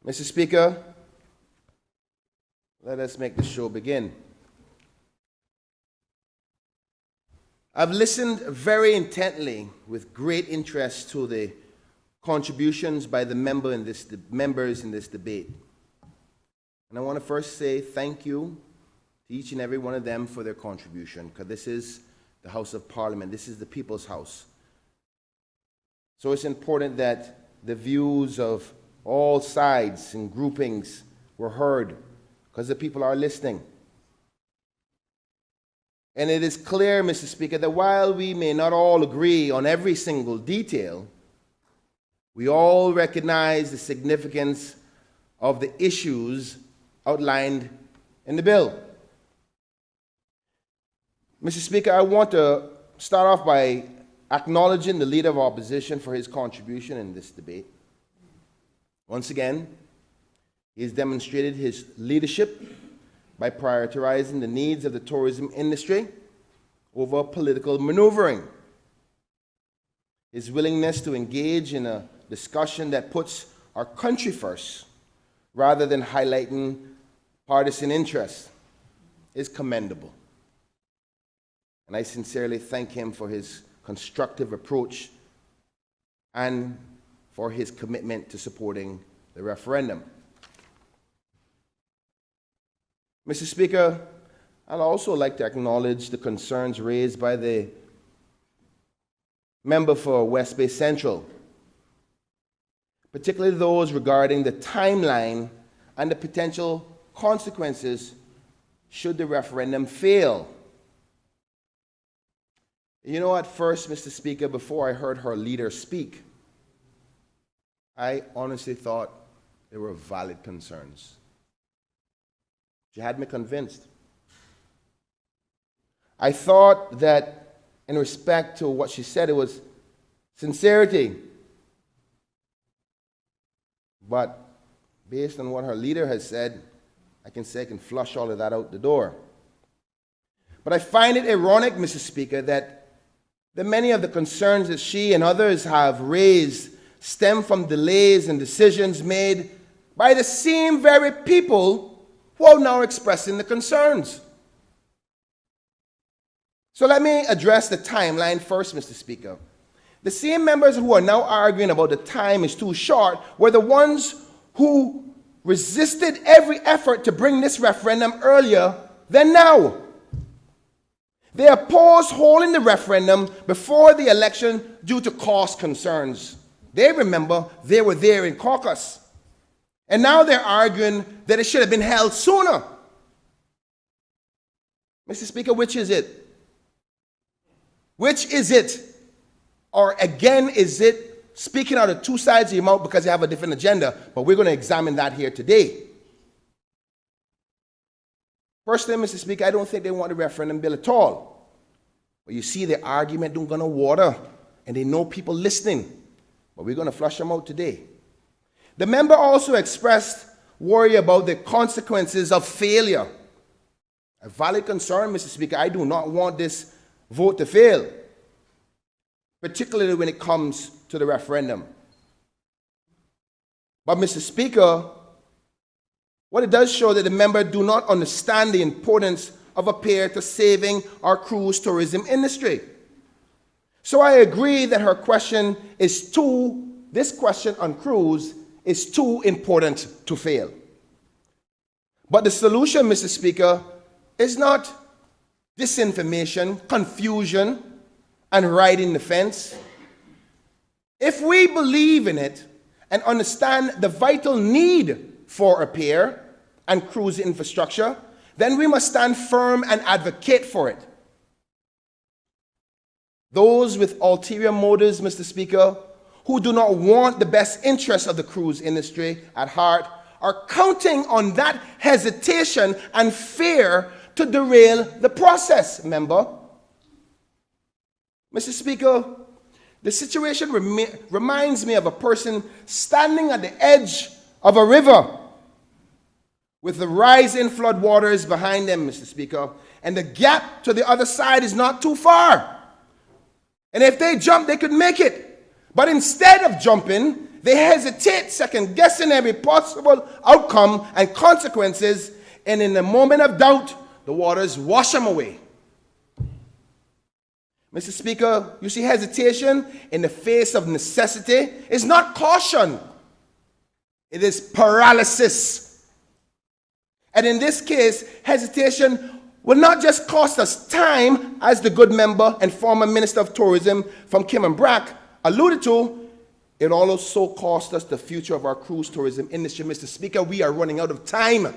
Mr. Speaker, let us make the show begin. I've listened very intently with great interest to the contributions by the members in this debate. And I want to first say thank you to each and every one of them for their contribution, because this is the House of Parliament. This is the people's house. So it's important that the views of all sides and groupings were heard, because the people are listening. And it is clear, Mr. Speaker, that while we may not all agree on every single detail, we all recognize the significance of the issues outlined in the bill. Mr. Speaker, I want to start off by acknowledging the Leader of Opposition for his contribution in this debate. Once again, he has demonstrated his leadership by prioritizing the needs of the tourism industry over political maneuvering. His willingness to engage in a discussion that puts our country first rather than highlighting partisan interests is commendable. And I sincerely thank him for his constructive approach and for his commitment to supporting the referendum. Mr. Speaker, I'd also like to acknowledge the concerns raised by the member for West Bay Central, particularly those regarding the timeline and the potential consequences should the referendum fail. You know, at first, Mr. Speaker, before I heard her leader speak, I honestly thought they were valid concerns. She had me convinced. I thought that in respect to what she said, it was sincerity. But based on what her leader has said, I can say I can flush all of that out the door. But I find it ironic, Mr. Speaker, that many of the concerns that she and others have raised stem from delays and decisions made by the same very people who are now expressing the concerns. So let me address the timeline first, Mr. Speaker. The same members who are now arguing about the time is too short were the ones who resisted every effort to bring this referendum earlier than now. They opposed holding the referendum before the election due to cost concerns. They remember they were there in caucus. And now they're arguing that it should have been held sooner. Mr. Speaker, which is it? Which is it? Or again, is it speaking out of two sides of your mouth because you have a different agenda? But we're going to examine that here today. Personally, Mr. Speaker, I don't think they want the referendum bill at all. But you see, the argument don't go no water, and they know people listening. But we're going to flush them out today. The member also expressed worry about the consequences of failure. A valid concern, Mr. Speaker. I do not want this vote to fail, particularly when it comes to the referendum. But, Mr. Speaker, what it does show that the member do not understand the importance of a pair to saving our cruise tourism industry. So I agree that her question is this question on cruise is too important to fail. But the solution, Mr. Speaker, is not disinformation, confusion, and riding the fence. If we believe in it and understand the vital need for a pier and cruise infrastructure, then we must stand firm and advocate for it. Those with ulterior motives, Mr. Speaker, who do not want the best interests of the cruise industry at heart, are counting on that hesitation and fear to derail the process, member. Mr. Speaker, the situation reminds me of a person standing at the edge of a river with the rising flood waters behind them, Mr. Speaker, and the gap to the other side is not too far. And if they jump, they could make it. But instead of jumping, They hesitate, second-guessing every possible outcome and consequences, and in a moment of doubt, the waters wash them away. Mr. Speaker, you see, hesitation in the face of necessity is not caution. It is paralysis. And in this case, hesitation will not just cost us time, as the good member and former Minister of Tourism from Cayman Brac alluded to, it also cost us the future of our cruise tourism industry. Mr. Speaker, we are running out of time.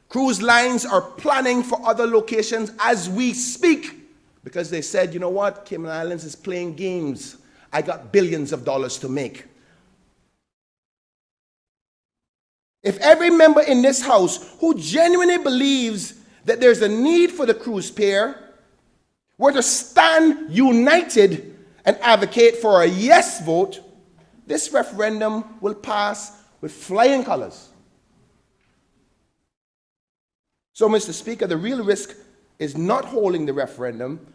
Cruise lines are planning for other locations as we speak because they said, you know what, Cayman Islands is playing games. I got billions of dollars to make. If every member in this House who genuinely believes that there's a need for the cruise pair were to stand united and advocate for a yes vote, this referendum will pass with flying colors. So, Mr. Speaker, the real risk is not holding the referendum,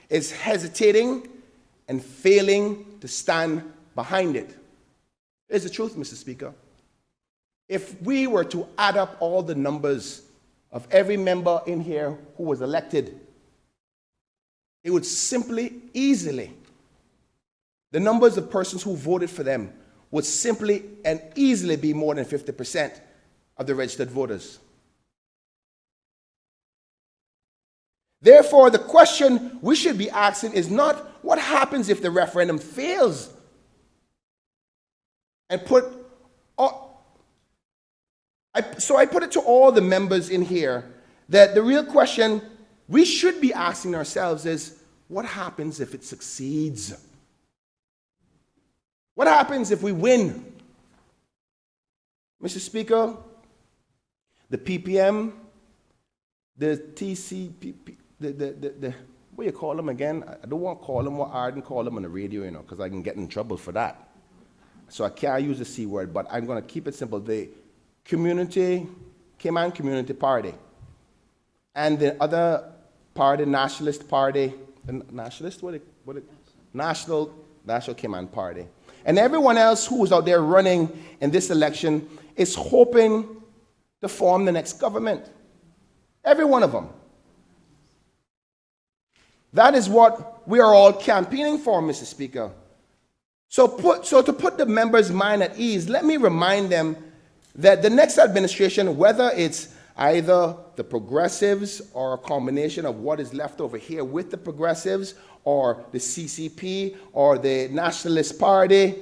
is hesitating and failing to stand behind it. Here's the truth, Mr. Speaker. If we were to add up all the numbers of every member in here who was elected, it would easily, the numbers of persons who voted for them would simply and easily be more than 50% of the registered voters. Therefore, the question we should be asking is not what happens if the referendum fails, and I put it to all the members in here that the real question we should be asking ourselves is, what happens if it succeeds? What happens if we win? Mr. Speaker, the PPM, the TCPP, what do you call them again? I don't want to call them what Arden call them on the radio, because I can get in trouble for that. So I can't use the C word, but I'm going to keep it simple. The Cayman Community Party, and the other party, Nationalist Party, National Cayman Party, and everyone else who is out there running in this election is hoping to form the next government. Every one of them. That is what we are all campaigning for, Mr. Speaker. So to put the members' mind at ease, let me remind them that the next administration, whether it's either the progressives or a combination of what is left over here with the progressives or the CCP or the Nationalist Party,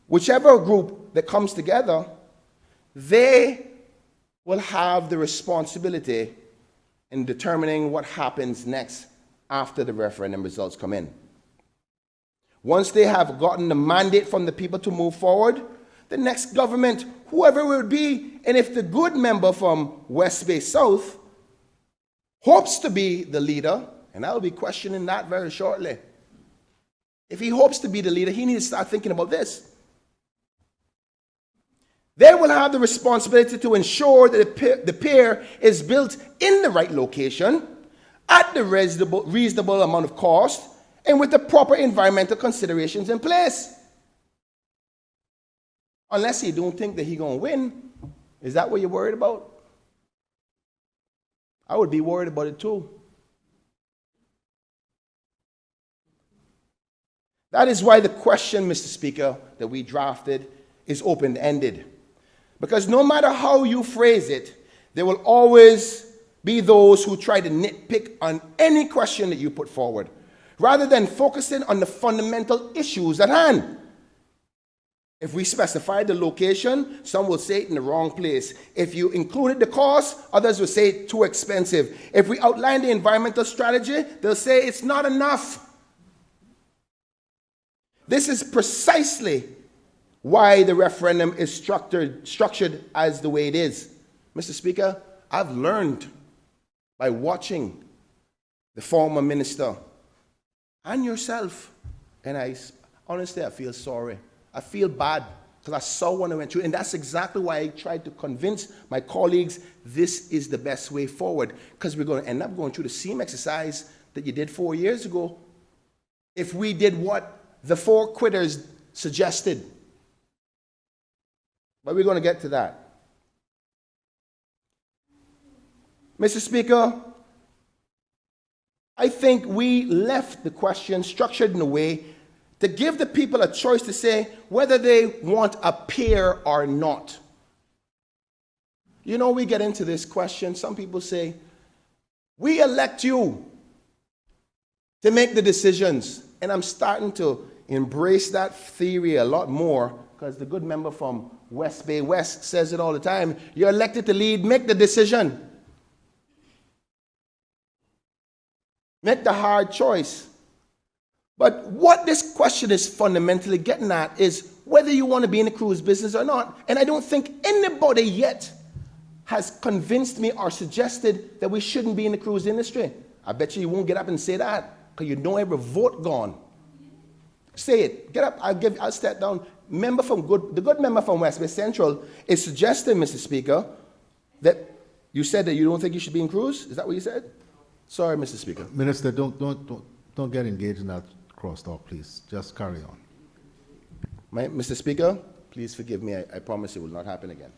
whichever group that comes together, they will have the responsibility in determining what happens next after the referendum results come in. Once they have gotten the mandate from the people to move forward, the next government, whoever it will be, and if the good member from West Bay South hopes to be the leader, and I'll be questioning that very shortly, if he hopes to be the leader, he needs to start thinking about this. They will have the responsibility to ensure that the pier is built in the right location, at the reasonable amount of cost, and with the proper environmental considerations in place. Unless you don't think that he's going to win. Is that what you're worried about? I would be worried about it too. That is why the question, Mr. Speaker, that we drafted is open-ended. Because no matter how you phrase it, there will always be those who try to nitpick on any question that you put forward, rather than focusing on the fundamental issues at hand. If we specify the location, some will say it in the wrong place. If you included the cost, others will say it's too expensive. If we outline the environmental strategy, they'll say it's not enough. This is precisely why the referendum is structured as the way it is. Mr. Speaker, I've learned by watching the former minister and yourself, and honestly, I feel sorry. I feel bad because I saw what I went through, and that's exactly why I tried to convince my colleagues this is the best way forward, because we're going to end up going through the same exercise that you did 4 years ago. If we did what the four quitters suggested. But we're going to get to that. Mr. Speaker, I think we left the question structured in a way to give the people a choice to say whether they want a peer or not. You know, we get into this question. Some people say, we elect you to make the decisions. And I'm starting to embrace that theory a lot more because the good member from West Bay West says it all the time. You're elected to lead, make the decision. Make the hard choice. But what this question is fundamentally getting at is whether you want to be in the cruise business or not. And I don't think anybody yet has convinced me or suggested that we shouldn't be in the cruise industry. I bet you won't get up and say that because you know every vote gone. Say it. Get up. I'll step down. The good member from West Bay Central is suggesting, Mr. Speaker, that you said that you don't think you should be in cruise. Is that what you said? Sorry, Mr. Speaker. Minister, don't get engaged in that crosstalk, please. Just carry on. Mr. Speaker, please forgive me. I promise it will not happen again.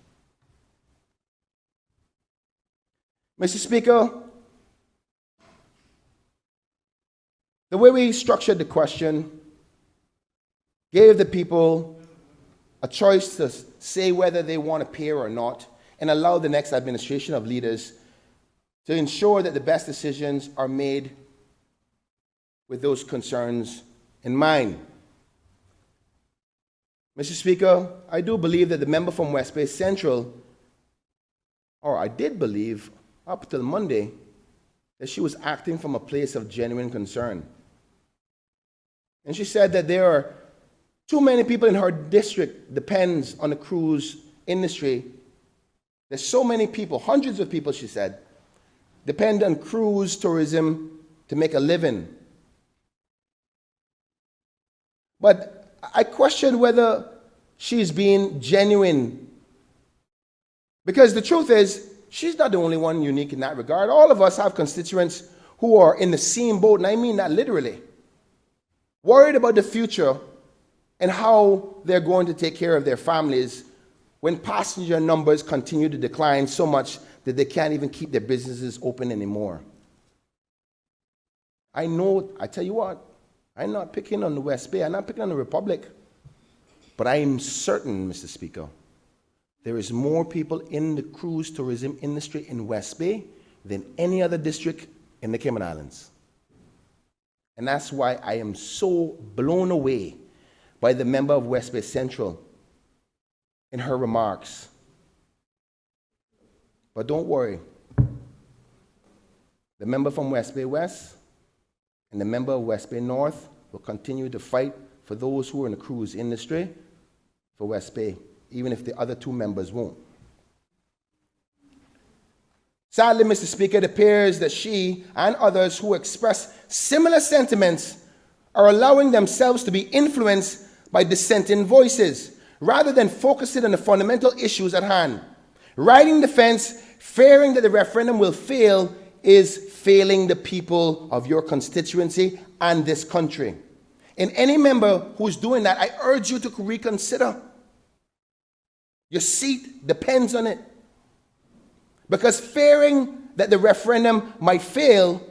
Mr. Speaker, the way we structured the question gave the people a choice to say whether they want a peer or not and allow the next administration of leaders to ensure that the best decisions are made with those concerns in mind. Mr. Speaker, I do believe that the member from West Bay Central, or I did believe up till Monday, that she was acting from a place of genuine concern. And she said that there are too many people in her district depends on the cruise industry. There's so many people, hundreds of people, she said, depend on cruise tourism to make a living. But I question whether she's being genuine. Because the truth is, she's not the only one unique in that regard. All of us have constituents who are in the same boat, and I mean that literally. Worried about the future and how they're going to take care of their families when passenger numbers continue to decline so much that they can't even keep their businesses open anymore. I tell you what, I'm not picking on the West Bay, I'm not picking on the Republic, but I am certain, Mr. Speaker, there is more people in the cruise tourism industry in West Bay than any other district in the Cayman Islands. And that's why I am so blown away by the member of West Bay Central in her remarks. But don't worry. The member from West Bay West and the member of West Bay North will continue to fight for those who are in the cruise industry for West Bay, even if the other two members won't. Sadly, Mr. Speaker, it appears that she and others who express similar sentiments are allowing themselves to be influenced by dissenting voices rather than focusing on the fundamental issues at hand. Riding the fence, fearing that the referendum will fail, is failing the people of your constituency and this country. And any member who's doing that, I urge you to reconsider. Your seat depends on it. Because fearing that the referendum might fail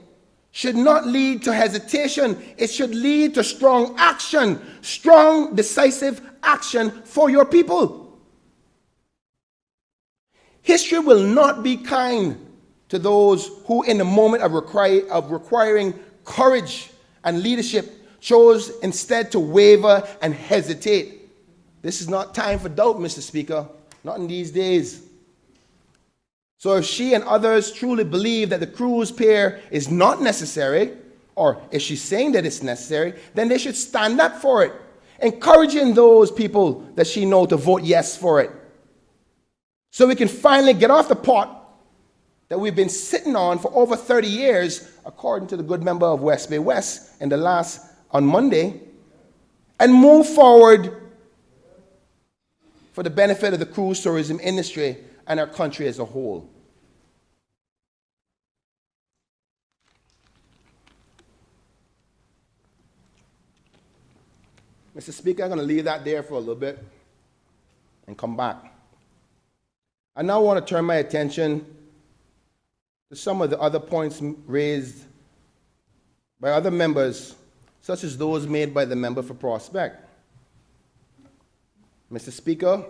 should not lead to hesitation. It should lead to strong action, strong, decisive action for your people. History will not be kind to those who, in the moment of requiring courage and leadership, chose instead to waver and hesitate. This is not time for doubt, Mr. Speaker, not in these days. So if she and others truly believe that the cruise pier is not necessary, or if she's saying that it's necessary, then they should stand up for it, encouraging those people that she knows to vote yes for it. So we can finally get off the pot that we've been sitting on for over 30 years, according to the good member of West Bay West on Monday, and move forward for the benefit of the cruise tourism industry and our country as a whole. Mr. Speaker, I'm going to leave that there for a little bit and come back. I now want to turn my attention to some of the other points raised by other members, such as those made by the member for Prospect. Mr. Speaker,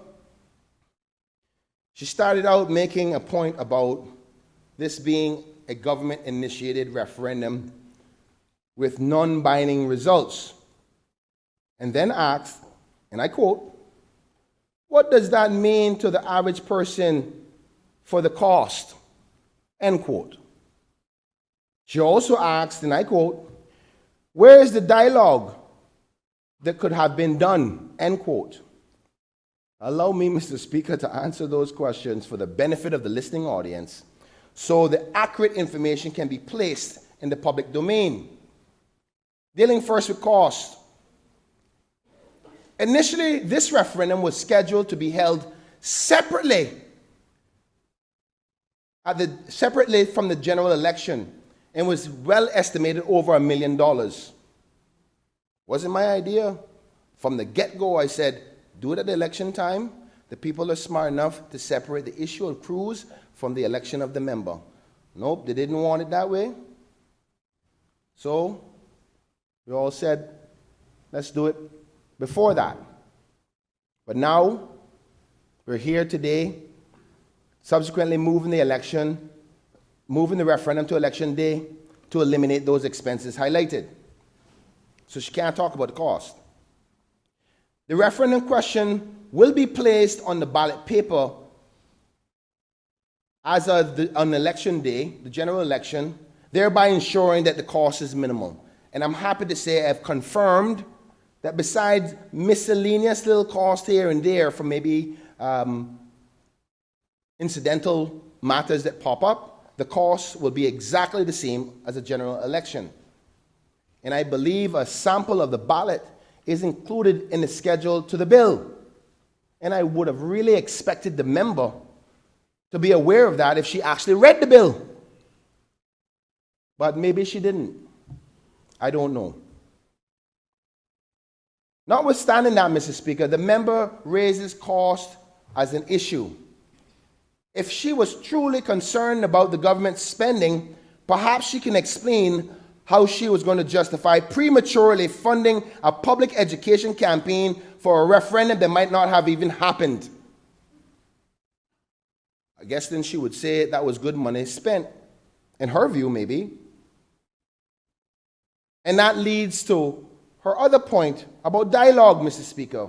she started out making a point about this being a government-initiated referendum with non-binding results, and then asked, and I quote, "What does that mean to the average person for the cost?" End quote. She also asked, and I quote, "Where is the dialogue that could have been done?" End quote. Allow me, Mr. Speaker, to answer those questions for the benefit of the listening audience so the accurate information can be placed in the public domain. Dealing first with cost. Initially, this referendum was scheduled to be held separately from the general election and was well estimated over $1 million. Wasn't my idea. From the get-go, I said, do it at the election time. The people are smart enough to separate the issue of crews from the election of the member. Nope, they didn't want it that way. So we all said, let's do it before that. But now we're here today, subsequently moving the referendum to election day to eliminate those expenses highlighted. So she can't talk about the cost. The referendum question will be placed on the ballot paper as of on election day, the general election, thereby ensuring that the cost is minimal. And I'm happy to say I've confirmed that besides miscellaneous little costs here and there for maybe incidental matters that pop up, the costs will be exactly the same as a general election. And I believe a sample of the ballot is included in the schedule to the bill. And I would have really expected the member to be aware of that if she actually read the bill. But maybe she didn't. I don't know. Notwithstanding that, Mr. Speaker, the member raises cost as an issue. If she was truly concerned about the government's spending, perhaps she can explain how she was going to justify prematurely funding a public education campaign for a referendum that might not have even happened. I guess then she would say that was good money spent, in her view, maybe. And that leads to her other point about dialogue, Mr. Speaker.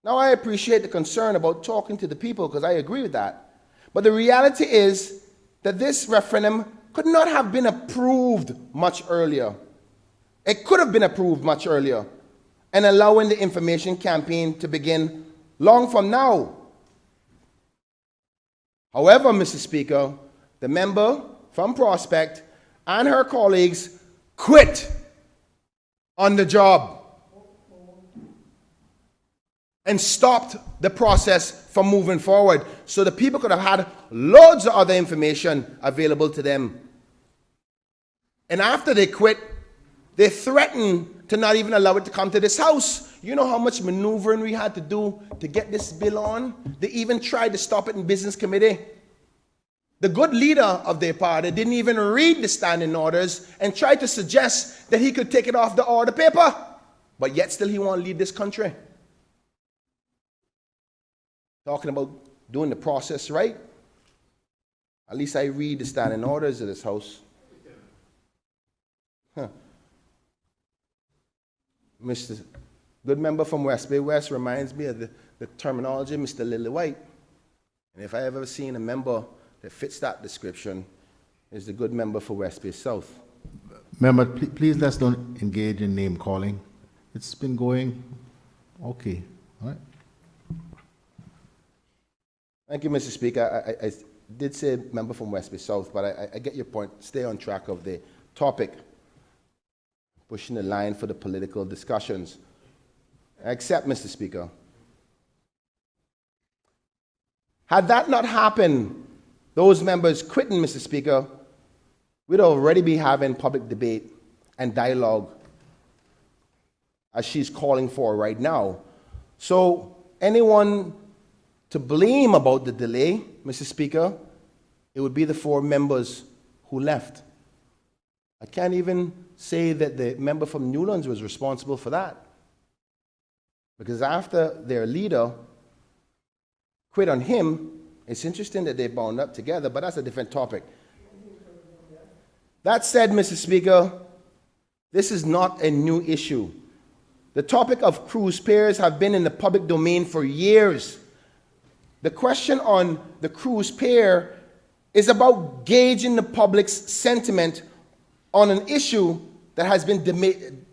Now, I appreciate the concern about talking to the people, because I agree with that. But the reality is that this referendum could not have been approved much earlier. It could have been approved much earlier and allowing the information campaign to begin long from now. However, Mr. Speaker, the member from Prospect and her colleagues quit on the job and stopped the process from moving forward so the people could have had loads of other information available to them. And after they quit, they threatened to not even allow it to come to this house. You know how much maneuvering we had to do to get this bill on? They even tried to stop it in business committee. The good leader of their party didn't even read the standing orders and tried to suggest that he could take it off the order paper. But yet still he won't lead this country. Talking about doing the process right. At least I read the standing orders of this house. Mr. Good member from West Bay West reminds me of the terminology, Mr. Lily White. And if I ever seen a member that fits that description, is the good member for West Bay South. Member, please let's don't engage in name calling. It's been going okay. All right. Thank you, Mr. Speaker. I did say member from West Bay South, but I get your point. Stay on track of the topic. Pushing the line for the political discussions. I accept, Mr. Speaker. Had that not happened, those members quitting, Mr. Speaker, we'd already be having public debate and dialogue as she's calling for right now. So anyone to blame about the delay, Mr. Speaker, it would be the 4 members who left. I can't even say that the member from Newlands was responsible for that. Because after their leader quit on him, it's interesting that they bound up together, but that's a different topic. That said, Mr. Speaker, this is not a new issue. The topic of cruise pairs have been in the public domain for years. The question on the cruise pair is about gauging the public's sentiment on an issue that has been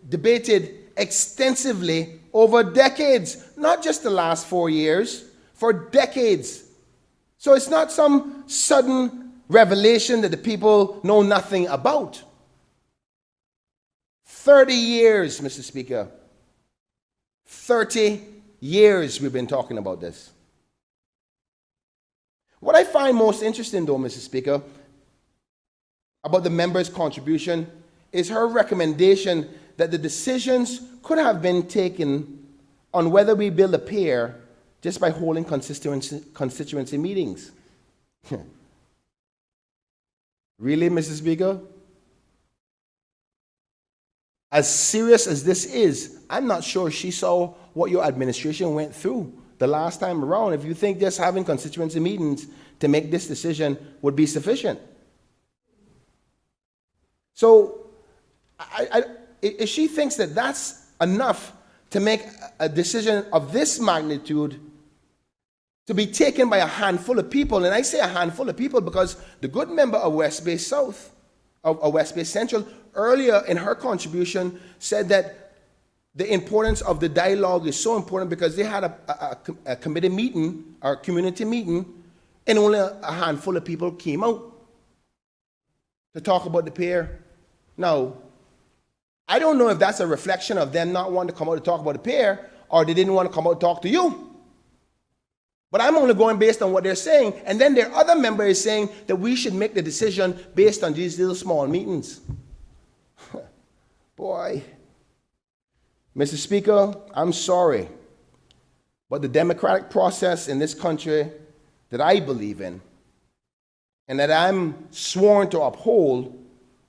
debated extensively over decades, not just the last 4 years, for decades. So it's not some sudden revelation that the people know nothing about. 30 years, Mr. Speaker. 30 years we've been talking about this. What I find most interesting, though, Mr. Speaker, about the member's contribution is her recommendation that the decisions could have been taken on whether we build a pier just by holding constituency meetings. Really, Mr. Speaker? As serious as this is, I'm not sure she saw what your administration went through the last time around. If you think just having constituency meetings to make this decision would be sufficient. So, if she thinks that that's enough to make a decision of this magnitude to be taken by a handful of people, and I say a handful of people because the good member of West Bay South, of West Bay Central, earlier in her contribution said that the importance of the dialogue is so important because they had a committee meeting or community meeting and only a handful of people came out to talk about the pair. Now, I don't know if that's a reflection of them not wanting to come out to talk about the pair or they didn't want to come out and talk to you. But I'm only going based on what they're saying. And then their other member is saying that we should make the decision based on these little small meetings. Boy. Mr. Speaker, I'm sorry, but the democratic process in this country that I believe in and that I'm sworn to uphold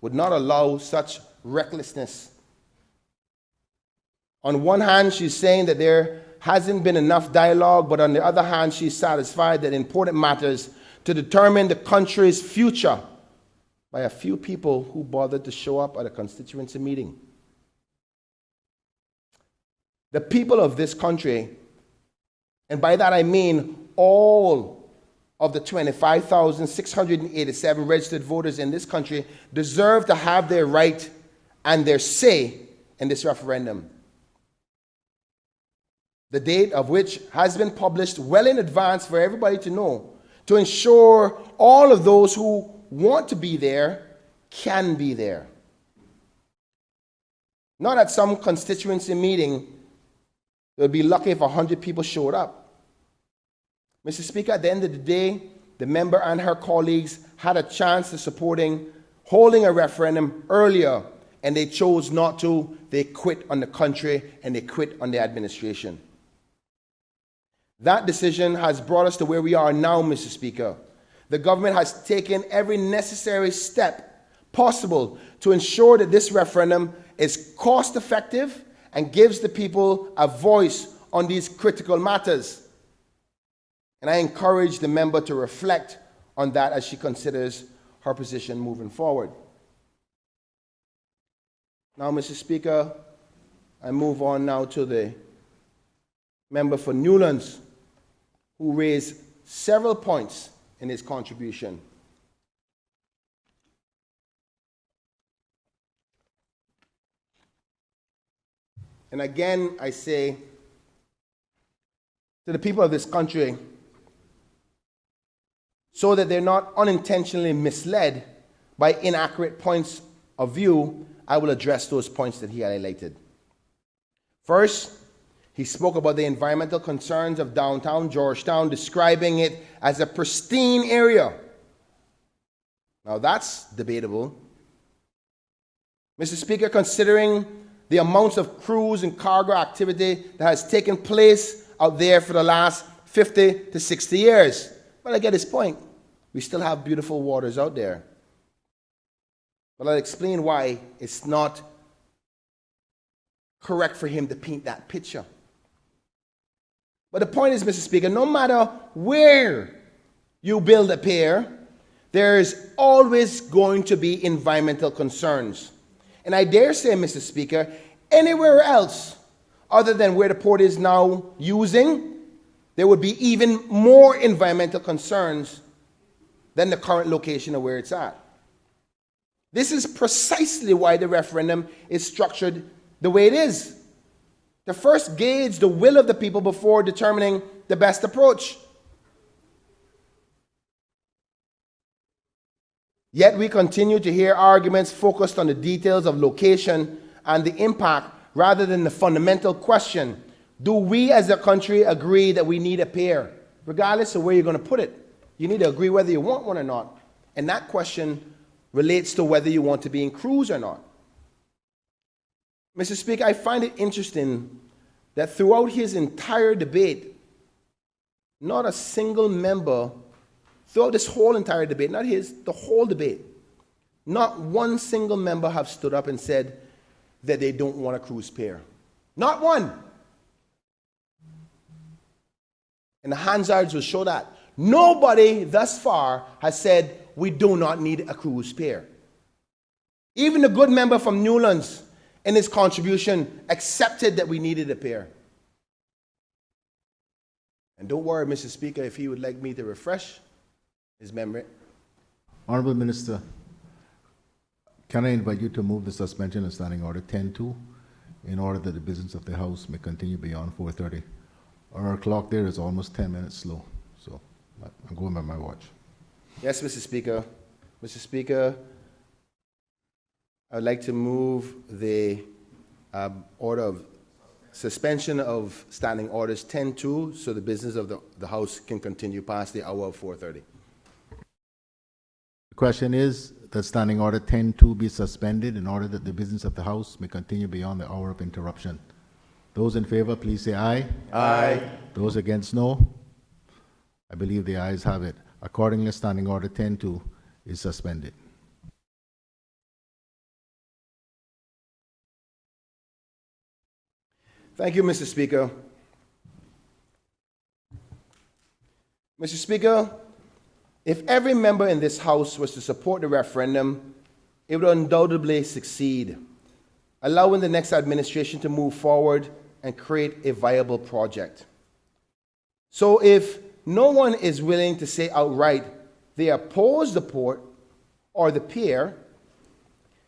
would not allow such recklessness. On one hand, she's saying that there hasn't been enough dialogue, but on the other hand, she's satisfied that important matters to determine the country's future by a few people who bothered to show up at a constituency meeting. The people of this country, and by that I mean all of the 25,687 registered voters in this country, deserve to have their right and their say in this referendum. The date of which has been published well in advance for everybody to know, to ensure all of those who want to be there can be there. Not at some constituency meeting, they'll be lucky if 100 people showed up. Mr. Speaker, at the end of the day, the member and her colleagues had a chance to supporting holding a referendum earlier, and they chose not to. They quit on the country and they quit on the administration. That decision has brought us to where we are now, Mr. Speaker. The government has taken every necessary step possible to ensure that this referendum is cost-effective and gives the people a voice on these critical matters. And I encourage the member to reflect on that as she considers her position moving forward. Now, Mr. Speaker, I move on now to the member for Newlands, who raised several points in his contribution. And again, I say to the people of this country, so that they're not unintentionally misled by inaccurate points of view, I will address those points that he highlighted. First, he spoke about the environmental concerns of downtown Georgetown, describing it as a pristine area. Now that's debatable. Mr. Speaker, considering the amounts of cruise and cargo activity that has taken place out there for the last 50 to 60 years. But I get his point. We still have beautiful waters out there. But I'll explain why it's not correct for him to paint that picture. But the point is, Mr. Speaker, no matter where you build a pier, there's always going to be environmental concerns. And I dare say, Mr. Speaker, anywhere else other than where the port is now using, there would be even more environmental concerns than the current location of where it's at. This is precisely why the referendum is structured the way it is. To first gauge the will of the people before determining the best approach. Yet we continue to hear arguments focused on the details of location and the impact rather than the fundamental question: do we as a country agree that we need a pier? Regardless of where you're going to put it, you need to agree whether you want one or not. And that question relates to whether you want to be in cruise or not. Mr. Speaker, I find it interesting that throughout his entire debate, not a single member, throughout this whole entire debate, not his, the whole debate, not one single member have stood up and said that they don't want a cruise pier. Not one. And the Hansards will show that. Nobody thus far has said we do not need a cruise pier. Even the good member from Newlands in his contribution accepted that we needed a pier. And don't worry, Mr. Speaker, if he would like me to refresh his memory. Honorable Minister, can I invite you to move the suspension of Standing Order 10-2 in order that the business of the House may continue beyond 4:30? Our clock there is almost 10 minutes slow, so I'm going by my watch. Yes, Mr. Speaker. Mr. Speaker, I would like to move the order of suspension of Standing Orders 10-2 so the business of the House can continue past the hour of 4:30. The question is that Standing Order 10-2 be suspended in order that the business of the House may continue beyond the hour of interruption. Those in favor, please say aye. Aye. Those against, no. I believe the ayes have it. Accordingly, Standing Order 10-2 is suspended. Thank you, Mr. Speaker. Mr. Speaker, if every member in this House was to support the referendum, it would undoubtedly succeed, allowing the next administration to move forward and create a viable project. So if no one is willing to say outright they oppose the port or the pier,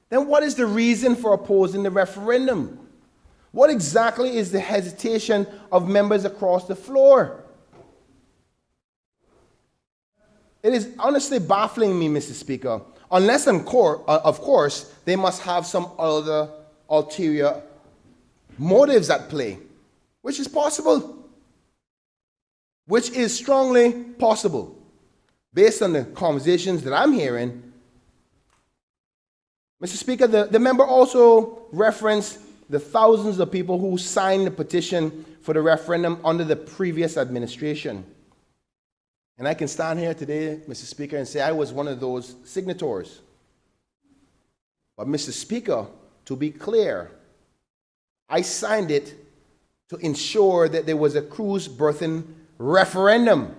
then what is the reason for opposing the referendum? What exactly is the hesitation of members across the floor? It is honestly baffling me, Mr. Speaker, unless, of course, they must have some other ulterior motives at play, which is possible, which is strongly possible, based on the conversations that I'm hearing. Mr. Speaker, the member also referenced the thousands of people who signed the petition for the referendum under the previous administration. And I can stand here today, Mr. Speaker, and say I was one of those signatories. But, Mr. Speaker, to be clear, I signed it to ensure that there was a cruise berthing referendum.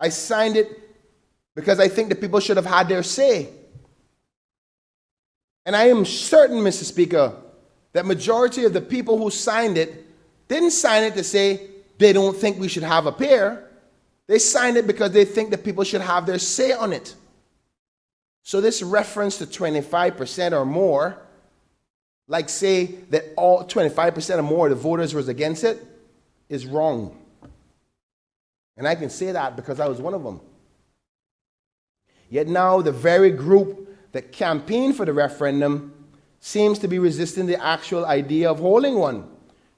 I signed it because I think the people should have had their say. And I am certain, Mr. Speaker, that majority of the people who signed it didn't sign it to say they don't think we should have a pier. They signed it because they think that people should have their say on it. So this reference to 25% or more, like say that all 25% or more of the voters was against it, is wrong. And I can say that because I was one of them. Yet now the very group that campaigned for the referendum seems to be resisting the actual idea of holding one,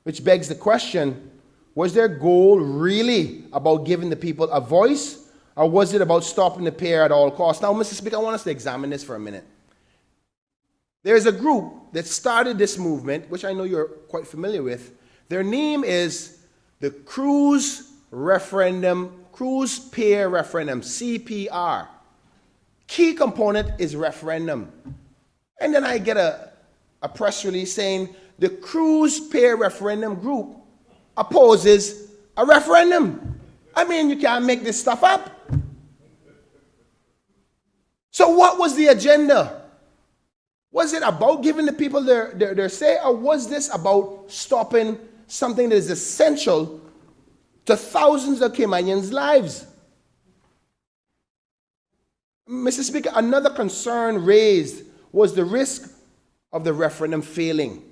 which begs the question, was their goal really about giving the people a voice, or was it about stopping the pier at all costs? Now, Mr. Speaker, I want us to examine this for a minute. There's a group that started this movement, which I know you're quite familiar with. Their name is the Cruise Peer Referendum, CPR. Key component is referendum. And then I get a press release saying the Cruise Peer Referendum group opposes a referendum. I mean, you can't make this stuff up. So what was the agenda? Was it about giving the people their say, or was this about stopping something that is essential to thousands of Caymanians' lives? Mr. Speaker, another concern raised was the risk of the referendum failing.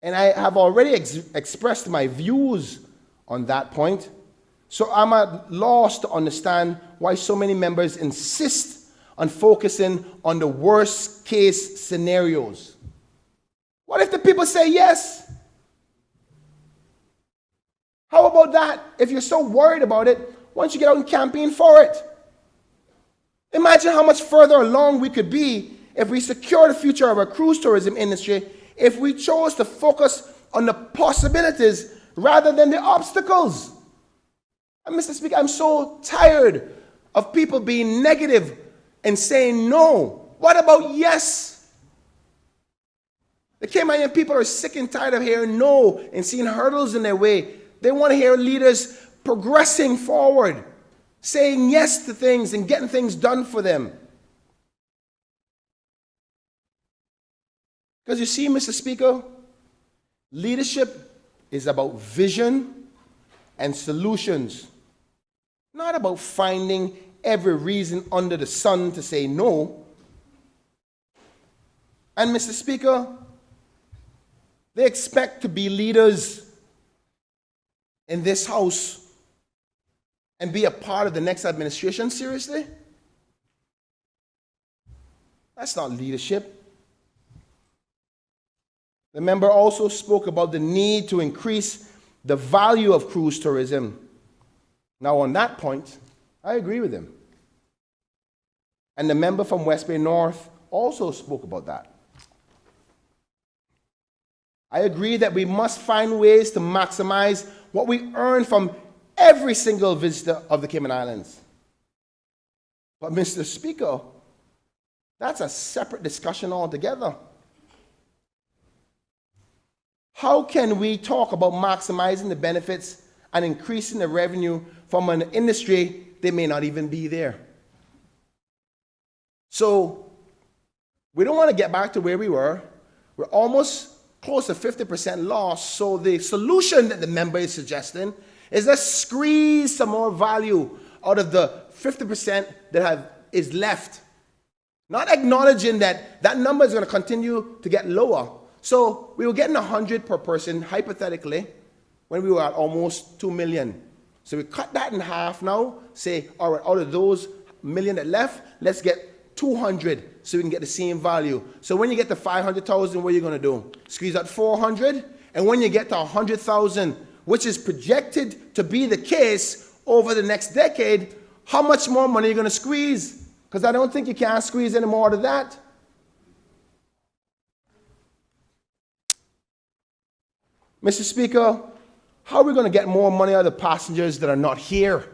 And I have already expressed my views on that point. So I'm at loss to understand why so many members insist on focusing on the worst case scenarios. What if the people say yes? How about that? If you're so worried about it, why don't you get out and campaign for it? Imagine how much further along we could be if we secure the future of our cruise tourism industry, if we chose to focus on the possibilities rather than the obstacles. And Mr. Speaker, I'm so tired of people being negative and saying no. What about yes? The Caymanian people are sick and tired of hearing no and seeing hurdles in their way. They want to hear leaders progressing forward, saying yes to things and getting things done for them. Because you see, Mr. Speaker, leadership is about vision and solutions, not about finding every reason under the sun to say no. And Mr. Speaker, they expect to be leaders in this House and be a part of the next administration. Seriously? That's not leadership. The member also spoke about the need to increase the value of cruise tourism. Now, on that point, I agree with him. And the member from West Bay North also spoke about that. I agree that we must find ways to maximize what we earn from every single visitor of the Cayman Islands. But, Mr. Speaker, that's a separate discussion altogether. How can we talk about maximizing the benefits and increasing the revenue from an industry that may not even be there? So, we don't want to get back to where we were. We're almost close to 50% loss. So the solution that the member is suggesting is let's squeeze some more value out of the 50% that is left. Not acknowledging that that number is going to continue to get lower. So we were getting 100 per person, hypothetically, when we were at almost 2 million. So we cut that in half now, say, all right, out of those million that left, let's get 200 so we can get the same value. So when you get to 500,000, what are you going to do? Squeeze out 400? And when you get to 100,000, which is projected to be the case over the next decade, how much more money are you going to squeeze? Because I don't think you can squeeze any more out of that. Mr. Speaker, how are we going to get more money out of the passengers that are not here?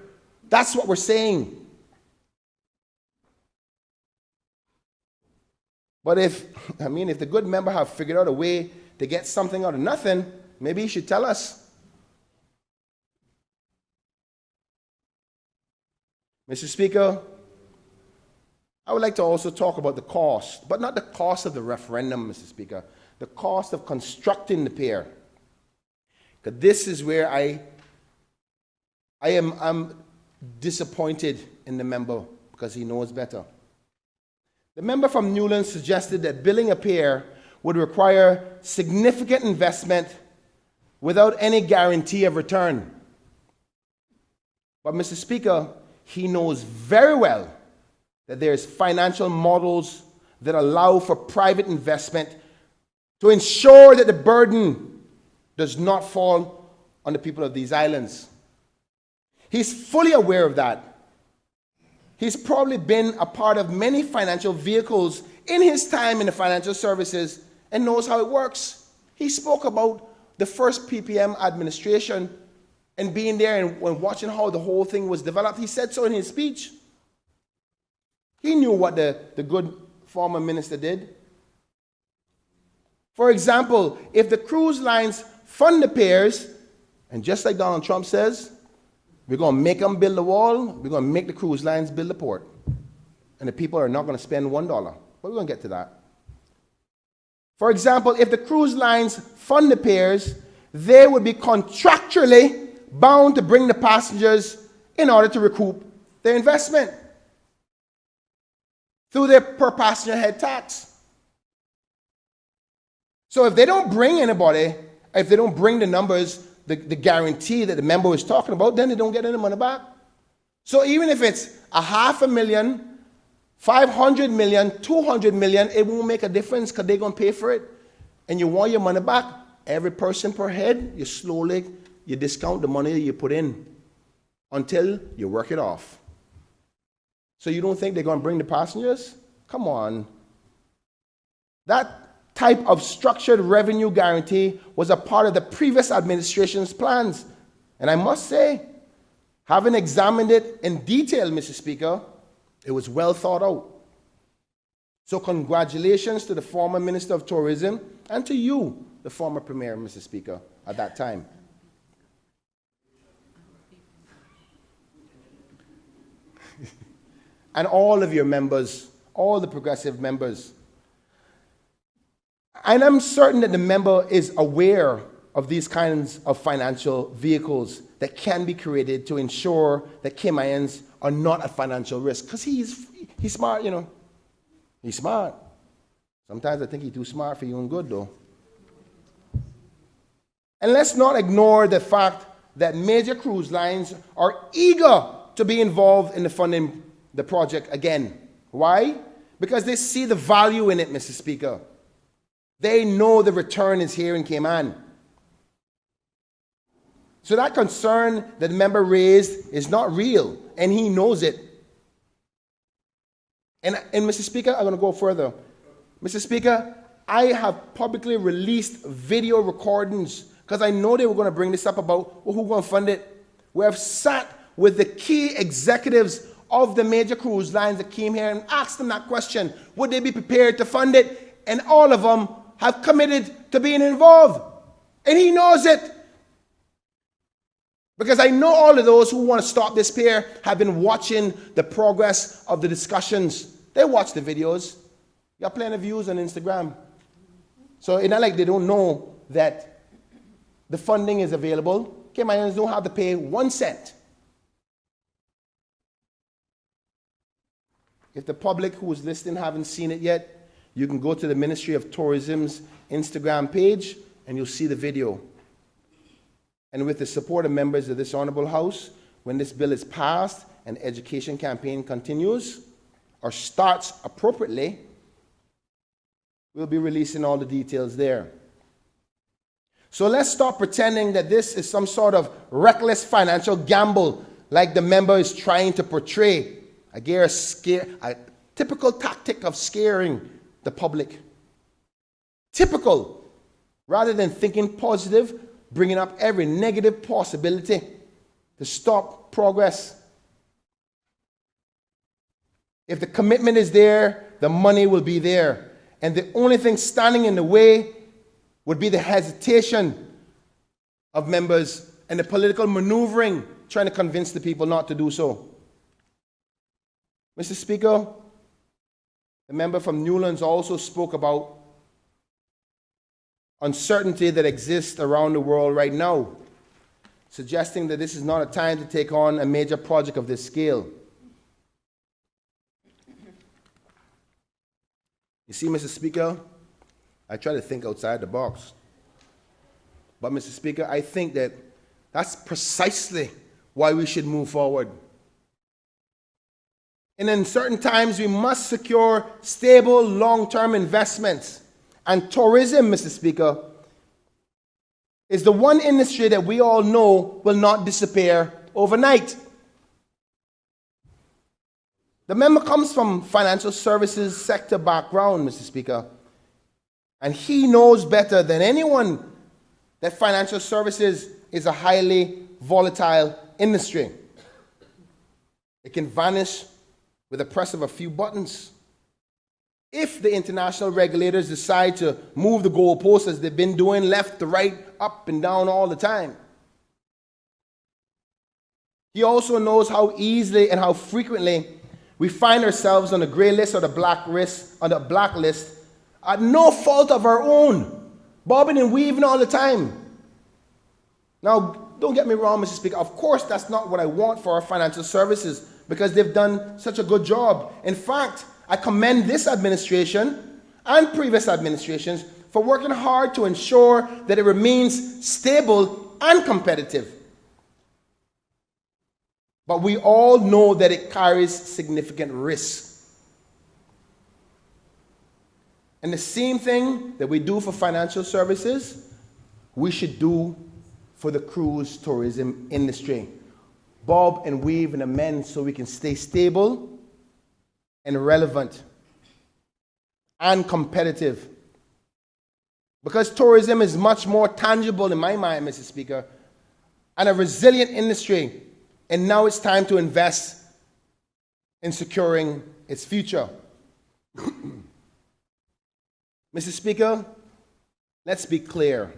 That's what we're saying. But if the good member have figured out a way to get something out of nothing, maybe he should tell us. Mr. Speaker, I would like to also talk about the cost, but not the cost of the referendum, Mr. Speaker, the cost of constructing the pier. Because this is where I'm disappointed in the member because he knows better. The member from Newland suggested that building a pier would require significant investment without any guarantee of return. But Mr. Speaker, he knows very well that there's financial models that allow for private investment to ensure that the burden does not fall on the people of these islands. He's fully aware of that. He's probably been a part of many financial vehicles in his time in the financial services and knows how it works. He spoke about the first PPM administration and being there and watching how the whole thing was developed. He said so in his speech. He knew what the good former minister did. For example, if the cruise lines fund the piers, and just like Donald Trump says, we're going to make them build the wall, we're going to make the cruise lines build the port. And the people are not going to spend $1. But we're going to get to that. For example, if the cruise lines fund the piers, they would be contractually bound to bring the passengers in order to recoup their investment through their per passenger head tax. So if they don't bring anybody, if they don't bring the numbers, the guarantee that the member was talking about, then they don't get any money back. So even if it's $500,000, 500 million, 200 million, it won't make a difference because they're going to pay for it. And you want your money back, every person per head, you discount the money that you put in until you work it off. So you don't think they're going to bring the passengers? Come on. That type of structured revenue guarantee was a part of the previous administration's plans. And I must say, having examined it in detail, Mr. Speaker, it was well thought out. So congratulations to the former Minister of Tourism and to you, the former Premier, Mr. Speaker, at that time. And all of your members, all the progressive members. And I'm certain that the member is aware of these kinds of financial vehicles that can be created to ensure that Caymanians are not at financial risk. Because he's smart, you know. He's smart. Sometimes I think he's too smart for your own good, though. And let's not ignore the fact that major cruise lines are eager to be involved in the funding the project again. Why? Because they see the value in it, Mr. Speaker. They know the return is here in Cayman. So that concern that the member raised is not real, and he knows it. And Mr. Speaker, I'm going to go further. Mr. Speaker, I have publicly released video recordings because I know they were going to bring this up about who's going to fund it. We have sat with the key executives of the major cruise lines that came here and asked them that question. Would they be prepared to fund it? And all of them have committed to being involved. And he knows it. Because I know all of those who want to stop this pier have been watching the progress of the discussions. They watch the videos. You got plenty of views on Instagram. So it's not like they don't know that the funding is available. Caymanians don't have to pay 1 cent. If the public who is listening haven't seen it yet, you can go to the Ministry of Tourism's Instagram page and you'll see the video. And with the support of members of this Honorable House, when this bill is passed and education campaign continues or starts appropriately, we'll be releasing all the details there. So let's stop pretending that this is some sort of reckless financial gamble like the member is trying to portray. A typical tactic of scaring the public. Typical. Rather than thinking positive, bringing up every negative possibility to stop progress. If the commitment is there, the money will be there. And the only thing standing in the way would be the hesitation of members and the political maneuvering trying to convince the people not to do so. Mr. Speaker, the member from Newlands also spoke about uncertainty that exists around the world right now, suggesting that this is not a time to take on a major project of this scale. You see, Mr. Speaker, I try to think outside the box. But, Mr. Speaker, I think that that's precisely why we should move forward. And in certain times, we must secure stable, long-term investments. And tourism, Mr. Speaker, is the one industry that we all know will not disappear overnight. The member comes from financial services sector background, Mr. Speaker, and he knows better than anyone that financial services is a highly volatile industry. It can vanish with the press of a few buttons. If the international regulators decide to move the goalposts as they've been doing, left to right, up and down all the time. He also knows how easily and how frequently we find ourselves on the gray list or the blacklist at no fault of our own, bobbing and weaving all the time. Now, don't get me wrong, Mr. Speaker. Of course, that's not what I want for our financial services because they've done such a good job. In fact, I commend this administration and previous administrations for working hard to ensure that it remains stable and competitive. But we all know that it carries significant risks. And the same thing that we do for financial services, we should do for the cruise tourism industry. Bob and weave and amend so we can stay stable and relevant and competitive. Because tourism is much more tangible in my mind, Mr. Speaker, and a resilient industry. And now it's time to invest in securing its future. Mr. Speaker, let's be clear.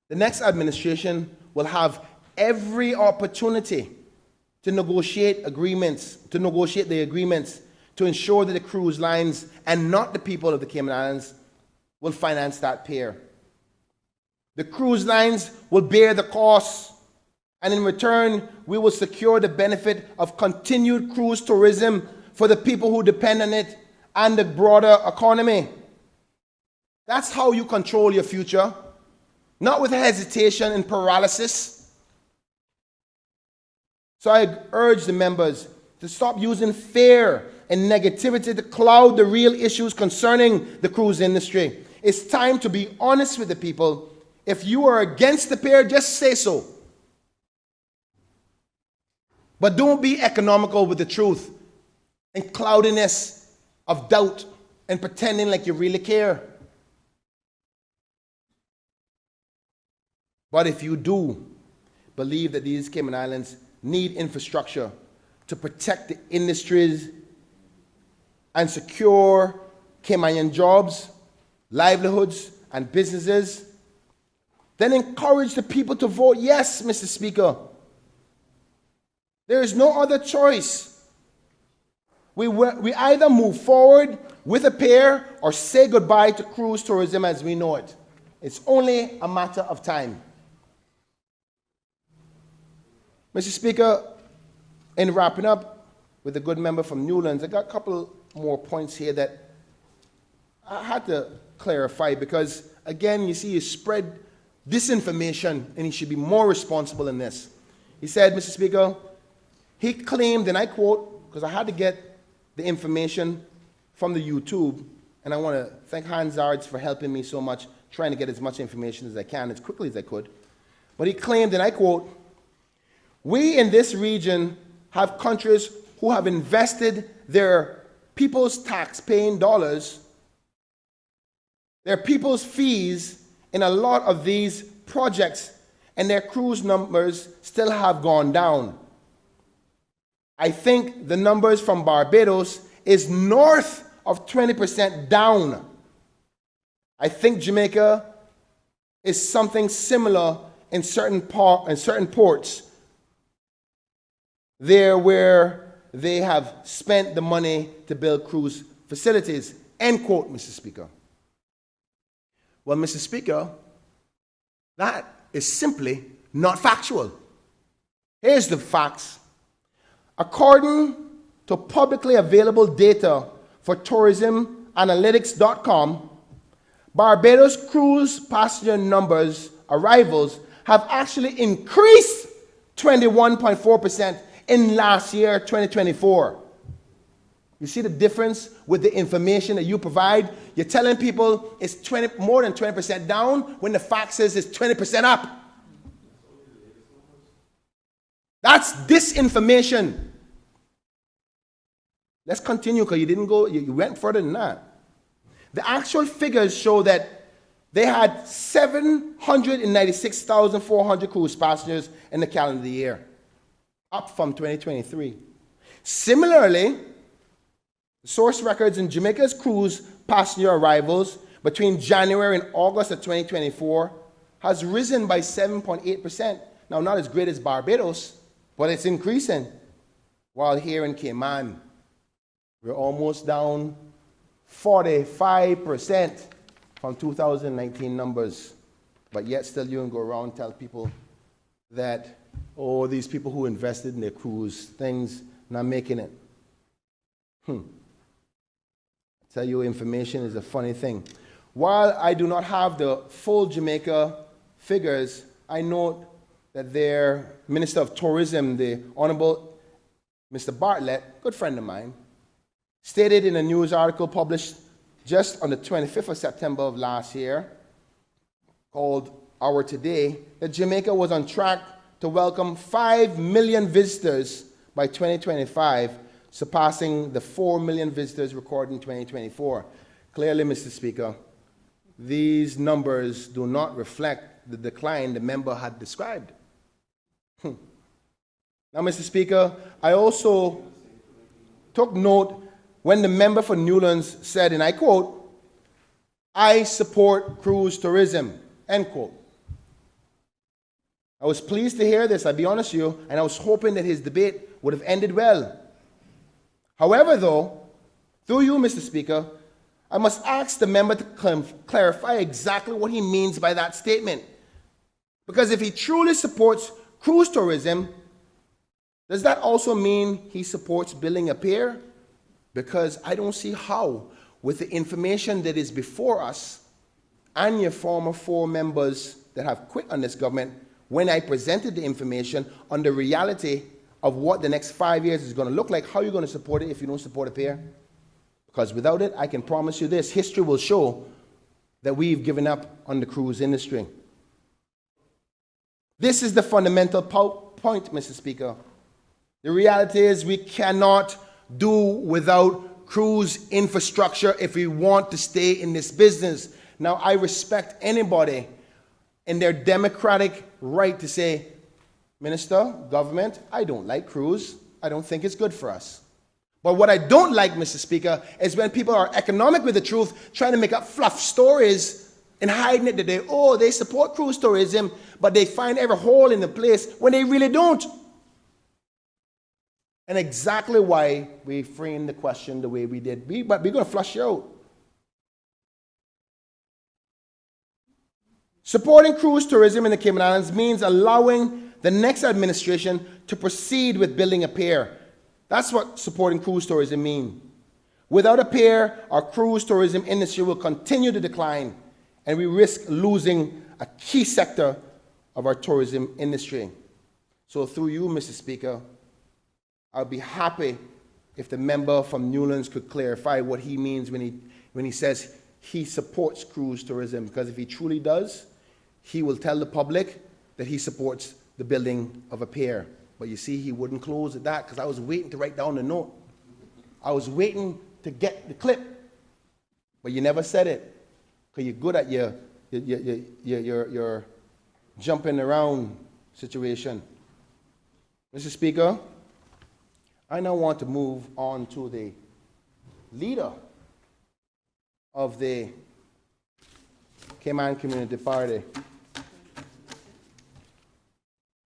The next administration will have every opportunity to negotiate the agreements to ensure that the cruise lines and not the people of the Cayman Islands will finance that pier. The cruise lines will bear the costs, and in return, we will secure the benefit of continued cruise tourism for the people who depend on it and the broader economy. That's how you control your future, not with hesitation and paralysis. So I urge the members to stop using fear and negativity to cloud the real issues concerning the cruise industry. It's time to be honest with the people. If you are against the pier, just say so. But don't be economical with the truth and cloudiness of doubt and pretending like you really care. But if you do believe that these Cayman Islands need infrastructure to protect the industries and secure Caymanian jobs, livelihoods, and businesses, then encourage the people to vote yes, Mr. Speaker. There is no other choice. We either move forward with a pier or say goodbye to cruise tourism as we know it. It's only a matter of time. Mr. Speaker, in wrapping up with the good member from Newlands, I got a couple more points here that I had to clarify because, again, you see, he spread disinformation and he should be more responsible in this. He said, Mr. Speaker, he claimed, and I quote, because I had to get the information from the YouTube, and I want to thank Hans Ards for helping me so much, trying to get as much information as I can, as quickly as I could. But he claimed, and I quote, "We in this region have countries who have invested their people's tax-paying dollars, their people's fees in a lot of these projects, and their cruise numbers still have gone down. I think the numbers from Barbados is north of 20% down. I think Jamaica is something similar in certain ports there where they have spent the money to build cruise facilities." End quote, Mr. Speaker. Well, Mr. Speaker, that is simply not factual. Here's the facts. According to publicly available data for tourismanalytics.com, Barbados cruise passenger numbers, arrivals, have actually increased 21.4% in last year, 2024. You see the difference with the information that you provide? You're telling people it's more than 20% down when the fact says it's 20% up. That's disinformation. Let's continue, because you went further than that. The actual figures show that they had 796,400 cruise passengers in the calendar year, up from 2023. Similarly, source records in Jamaica's cruise passenger arrivals between January and August of 2024 has risen by 7.8%. Now, not as great as Barbados, but it's increasing. While here in Cayman, we're almost down 45% from 2019 numbers. But yet still you can go around and tell people that, oh, these people who invested in their cruise things not making it. I tell you, information is a funny thing. While I do not have the full Jamaica figures, I note that their Minister of Tourism, the Honorable Mr. Bartlett, good friend of mine, stated in a news article published just on the 25th of September of last year, called Our Today, that Jamaica was on track to welcome 5 million visitors by 2025, surpassing the 4 million visitors recorded in 2024. Clearly, Mr. Speaker, these numbers do not reflect the decline the member had described. Now, Mr. Speaker, I also took note when the member for Newlands said, and I quote, "I support cruise tourism," end quote. I was pleased to hear this, I'll be honest with you, and I was hoping that his debate would have ended well. However, though, through you, Mr. Speaker, I must ask the member to clarify exactly what he means by that statement. Because if he truly supports cruise tourism, does that also mean he supports building a pier? Because I don't see how, with the information that is before us and your former 4 members that have quit on this government, when I presented the information on the reality of what the next 5 years is going to look like, how are you going to support it if you don't support a pier? Because without it, I can promise you this, history will show that we've given up on the cruise industry. This is the fundamental point, Mr. Speaker. The reality is we cannot do without cruise infrastructure if we want to stay in this business. Now, I respect anybody in their democratic right to say, Minister, government, I don't like cruise. I don't think it's good for us. But what I don't like, Mr. Speaker, is when people are economic with the truth, trying to make up fluff stories and hiding it that they support cruise tourism, but they find every hole in the place when they really don't. And exactly why we framed the question the way we did. But we're going to flush you out. Supporting cruise tourism in the Cayman Islands means allowing the next administration to proceed with building a pier. That's what supporting cruise tourism means. Without a pier, our cruise tourism industry will continue to decline, and we risk losing a key sector of our tourism industry. So through you, Mr. Speaker, I'll be happy if the member from Newlands could clarify what he means when he says he supports cruise tourism, because if he truly does, he will tell the public that he supports the building of a pier. But you see, he wouldn't close at that, because I was waiting to write down the note. I was waiting to get the clip, but you never said it, because you're good at your jumping around situation. Mr. Speaker, I now want to move on to the leader of the Cayman Community Party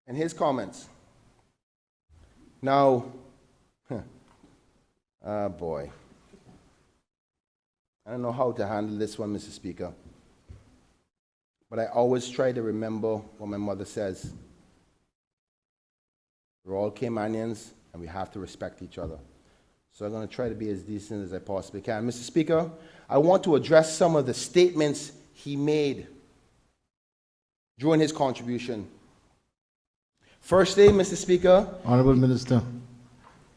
and his comments. Now, boy, I don't know how to handle this one, Mr. Speaker, but I always try to remember what my mother says. We're all Caymanians, and we have to respect each other. So I'm going to try to be as decent as I possibly can. Mr. Speaker, I want to address some of the statements he made during his contribution. Firstly, Mr. Speaker. Honorable Minister,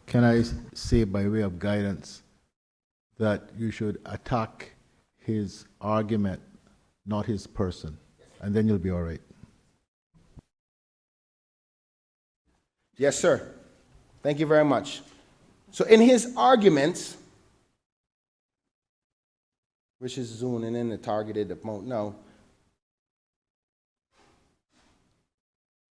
can I say by way of guidance that you should attack his argument, not his person, and then you'll be all right. Yes, sir. Thank you very much. So in his arguments, which is zooming in the targeted amount now,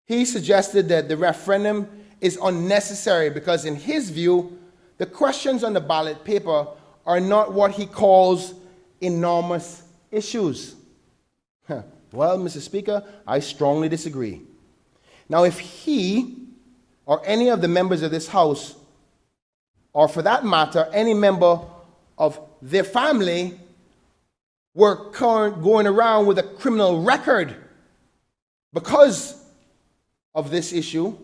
he suggested that the referendum is unnecessary because in his view, the questions on the ballot paper are not what he calls enormous issues. Well, Mr. Speaker, I strongly disagree. Now, if he or any of the members of this House, or for that matter, any member of their family, were going around with a criminal record because of this issue,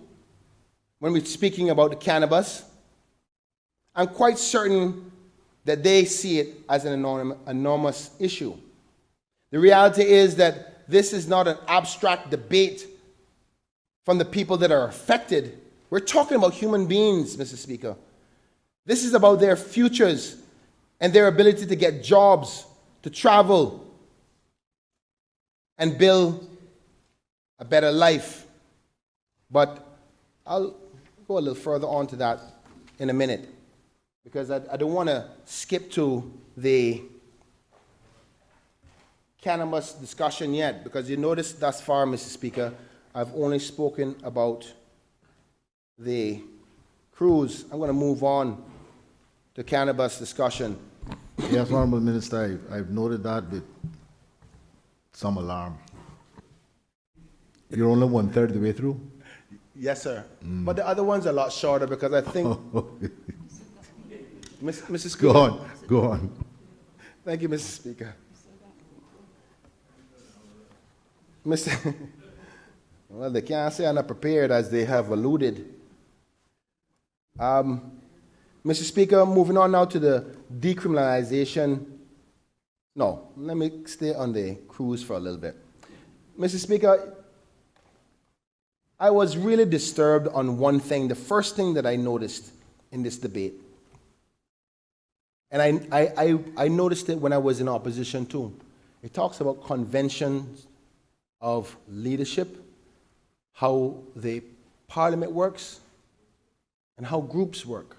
when we're speaking about the cannabis, I'm quite certain that they see it as an enormous issue. The reality is that this is not an abstract debate from the people that are affected. We're talking about human beings, Mr. Speaker. This is about their futures and their ability to get jobs, to travel, and build a better life. But I'll go a little further on to that in a minute, because I don't want to skip to the cannabis discussion yet, because you notice thus far, Mr. Speaker, I've only spoken about the cruise. I'm going to move on to cannabis discussion. Yes, Honorable Minister, I've noted that with some alarm. You're only 1/3 of the way through? Yes, sir. But the other ones are a lot shorter because I think... Mr. Speaker. Go on. Thank you, Mr. Speaker. Well, they can't say I'm not prepared, as they have alluded. Mr. Speaker, moving on now to the decriminalization. No, let me stay on the cruise for a little bit. Mr. Speaker, I was really disturbed on one thing, the first thing that I noticed in this debate. And I noticed it when I was in opposition too. It talks about conventions of leadership, how the parliament works, and how groups work.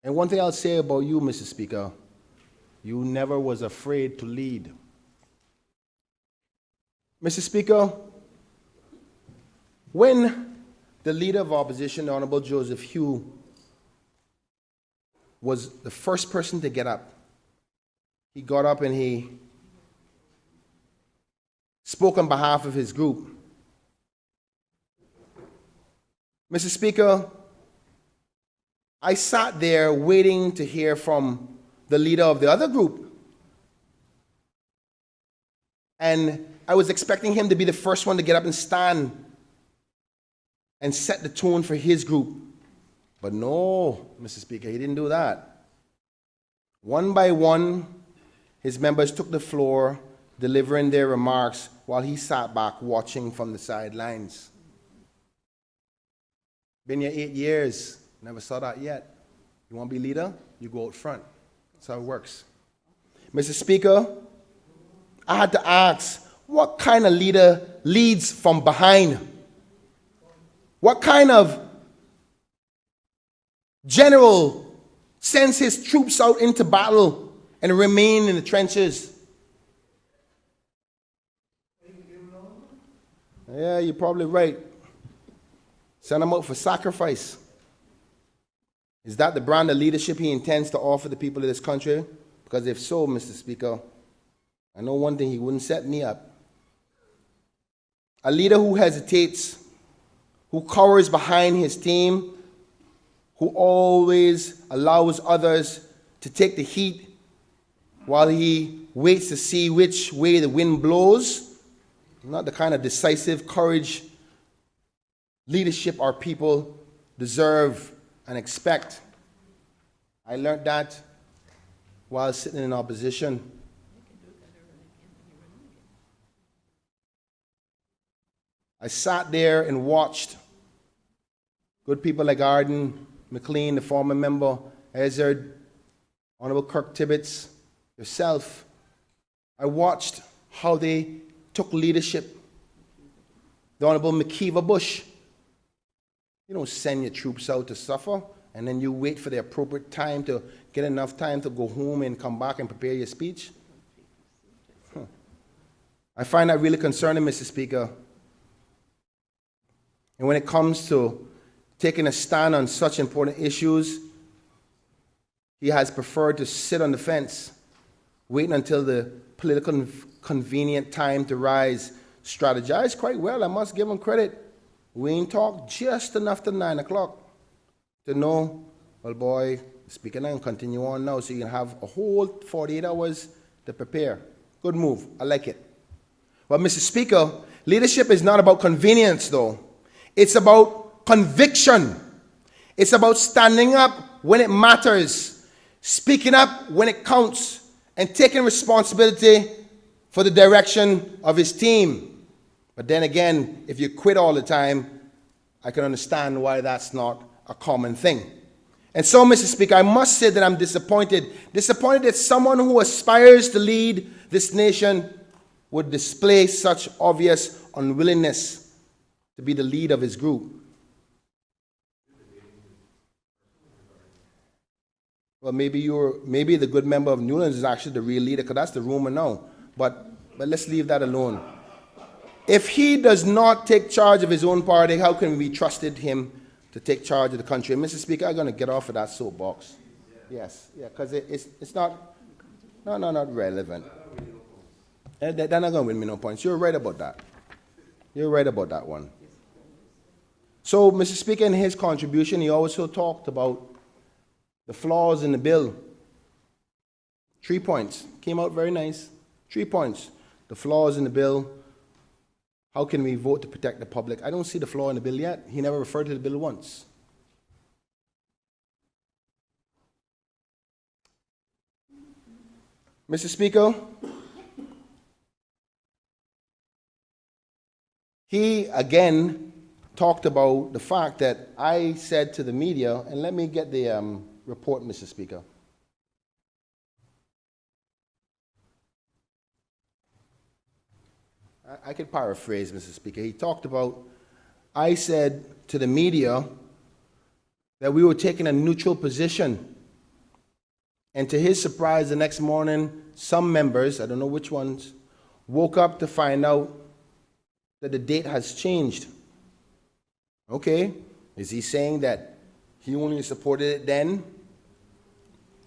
And one thing I'll say about you, Mr. Speaker, you never was afraid to lead. Mr. Speaker, when the leader of opposition, the Honorable Joseph Hugh, was the first person to get up, he got up and he spoke on behalf of his group. Mr. Speaker, I sat there waiting to hear from the leader of the other group. And I was expecting him to be the first one to get up and stand and set the tone for his group. But no, Mr. Speaker, he didn't do that. One by one, his members took the floor, delivering their remarks while he sat back watching from the sidelines. Been here 8 years, never saw that yet. You want to be leader? You go out front. That's how it works. Mr. Speaker, I had to ask, what kind of leader leads from behind? What kind of general sends his troops out into battle and remain in the trenches? Yeah, you're probably right. Send them out for sacrifice. Is that the brand of leadership he intends to offer the people of this country? Because if so, Mr. Speaker, I know one thing, he wouldn't set me up. A leader who hesitates, who cowers behind his team, who always allows others to take the heat while he waits to see which way the wind blows. Not the kind of decisive courage leadership our people deserve and expect. I learned that while sitting in opposition. I sat there and watched good people like Arden McLean, the former member, Ezard, Honorable Kirk Tibbetts, yourself. I watched how they took leadership. The Honorable McKeever Bush. You don't send your troops out to suffer. and then you wait for the appropriate time to get enough time to go home and come back and prepare your speech? I find that really concerning, Mr. Speaker. And when it comes to taking a stand on such important issues, he has preferred to sit on the fence, waiting until the political convenient time to rise. Strategized quite well, I must give him credit. Wayne talked just enough to 9 o'clock to know, well, boy, Speaker, now continue on now, so you can have a whole 48 hours to prepare. Good move. I like it. But, Mr. Speaker, leadership is not about convenience, though. It's about conviction. It's about standing up when it matters, speaking up when it counts, and taking responsibility for the direction of his team. But then again, if you quit all the time, I can understand why that's not a common thing. And so, Mr. Speaker, I must say that I'm disappointed that someone who aspires to lead this nation would display such obvious unwillingness to be the lead of his group. Well, maybe the good member of Newlands is actually the real leader, because that's the rumor now. But let's leave that alone. If he does not take charge of his own party, how can we trusted him to take charge of the country? And Mr. Speaker, I'm going to get off of that soapbox. Yes, yeah, because it's not relevant. They're not going to win me no points. You're right about that. You're right about that one. So, Mr. Speaker, in his contribution, he also talked about the flaws in the bill. 3 points. Came out very nice. 3 points. The flaws in the bill. How can we vote to protect the public? I don't see the flaw in the bill yet. He never referred to the bill once. Mr. Speaker, he again talked about the fact that I said to the media, and let me get the report, Mr. Speaker. I could paraphrase, Mr. Speaker. He talked about, I said to the media that we were taking a neutral position. And to his surprise, the next morning, some members, I don't know which ones, woke up to find out that the date has changed. Okay, is he saying that he only supported it then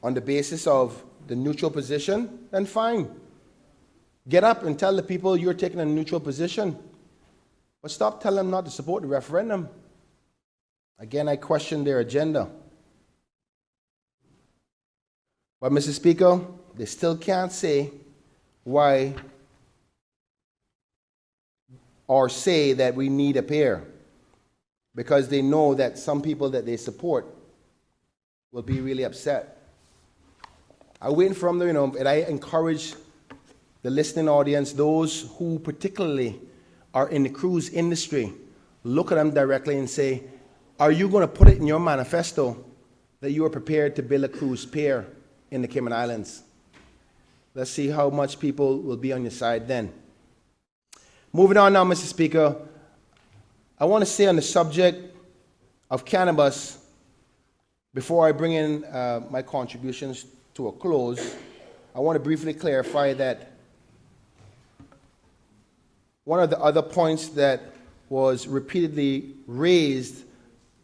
on the basis of the neutral position? Then fine. Get up and tell the people you're taking a neutral position. But stop telling them not to support the referendum. Again, I question their agenda. But, Mr. Speaker, they still can't say why or say that we need a pair, because they know that some people that they support will be really upset. I'm waiting for them, and I encourage the listening audience, those who particularly are in the cruise industry, look at them directly and say, are you going to put it in your manifesto that you are prepared to build a cruise pier in the Cayman Islands? Let's see how much people will be on your side then. Moving on now, Mr. Speaker, I want to say on the subject of cannabis, before I bring in my contributions to a close, I want to briefly clarify that one of the other points that was repeatedly raised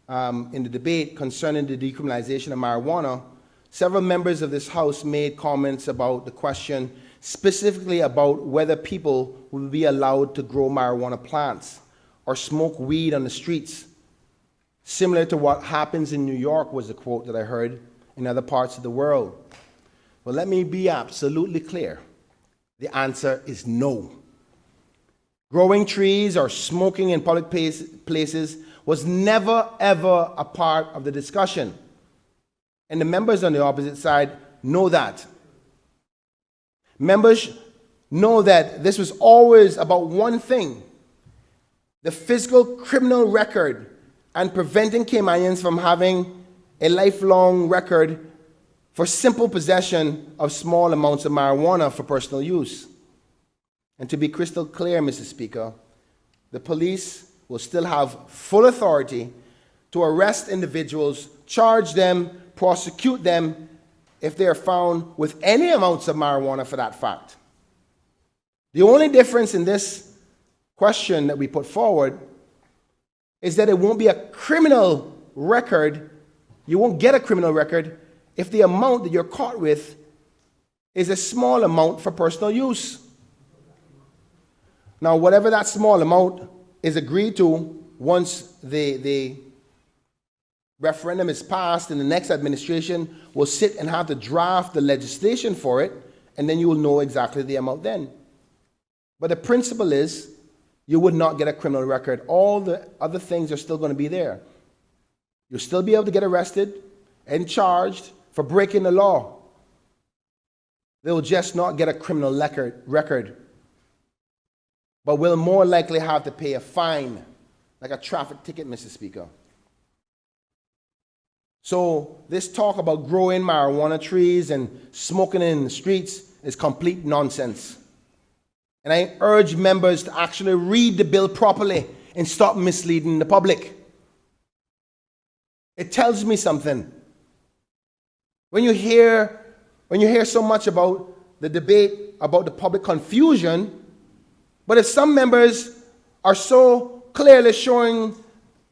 in the debate concerning the decriminalization of marijuana, several members of this House made comments about the question, specifically about whether people will be allowed to grow marijuana plants or smoke weed on the streets, similar to what happens in New York, was a quote that I heard in other parts of the world. Well, let me be absolutely clear. The answer is no. Growing trees or smoking in public places was never, ever a part of the discussion. And the members on the opposite side know that. Members know that this was always about one thing: the physical criminal record and preventing Caymanians from having a lifelong record for simple possession of small amounts of marijuana for personal use. And to be crystal clear, Mr. Speaker, the police will still have full authority to arrest individuals charge them, prosecute them if they are found with any amounts of marijuana for that fact. The only difference in this question that we put forward is that it won't be a criminal record. You won't get a criminal record if the amount that you're caught with is a small amount for personal use. Now, whatever that small amount is agreed to once the referendum is passed, and the next administration will sit and have to draft the legislation for it, and then you will know exactly the amount then. But the principle is you would not get a criminal record. All the other things are still going to be there. You'll still be able to get arrested and charged for breaking the law. They will just not get a criminal record, but will more likely have to pay a fine, like a traffic ticket, Mr. Speaker. So this talk about growing marijuana trees and smoking in the streets is complete nonsense. And I urge members to actually read the bill properly and stop misleading the public. It tells me something. When you hear so much about the debate about the public confusion, but if some members are so clearly showing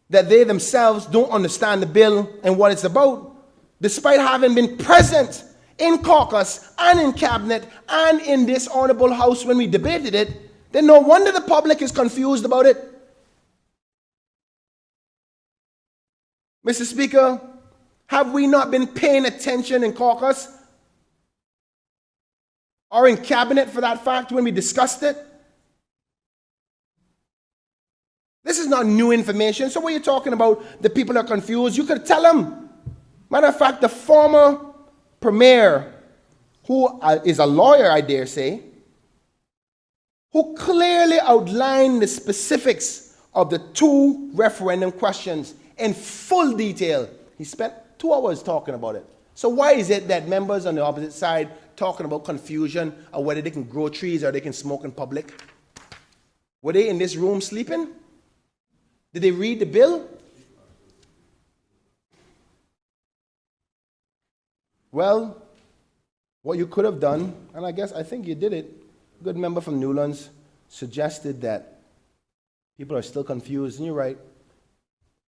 that they themselves don't understand the bill and what it's about, despite having been present in caucus and in cabinet and in this honorable house when we debated it, then no wonder the public is confused about it. Mr. Speaker, have we not been paying attention in caucus or in cabinet for that fact when we discussed it? This is not new information. So when you're talking about the people are confused, you could tell them. Matter of fact, the former premier, who is a lawyer, I dare say, who clearly outlined the specifics of the two referendum questions in full detail. He spent 2 hours talking about it. So why is it that members on the opposite side talking about confusion or whether they can grow trees or they can smoke in public? Were they in this room sleeping? Did they read the bill? Well, what you could have done, and I think you did it, a good member from Newlands suggested that people are still confused, and you're right.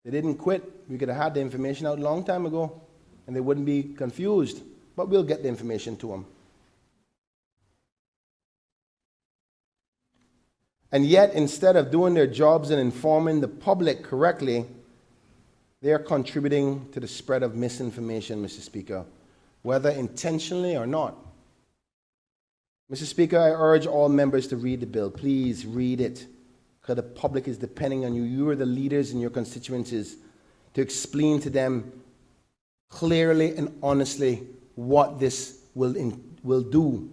They didn't quit. We could have had the information out a long time ago, and they wouldn't be confused, but we'll get the information to them. And yet, instead of doing their jobs and informing the public correctly, they are contributing to the spread of misinformation, Mr. Speaker, whether intentionally or not. Mr. Speaker, I urge all members to read the bill. Please read it, because the public is depending on you. You are the leaders in your constituencies to explain to them clearly and honestly what this will do.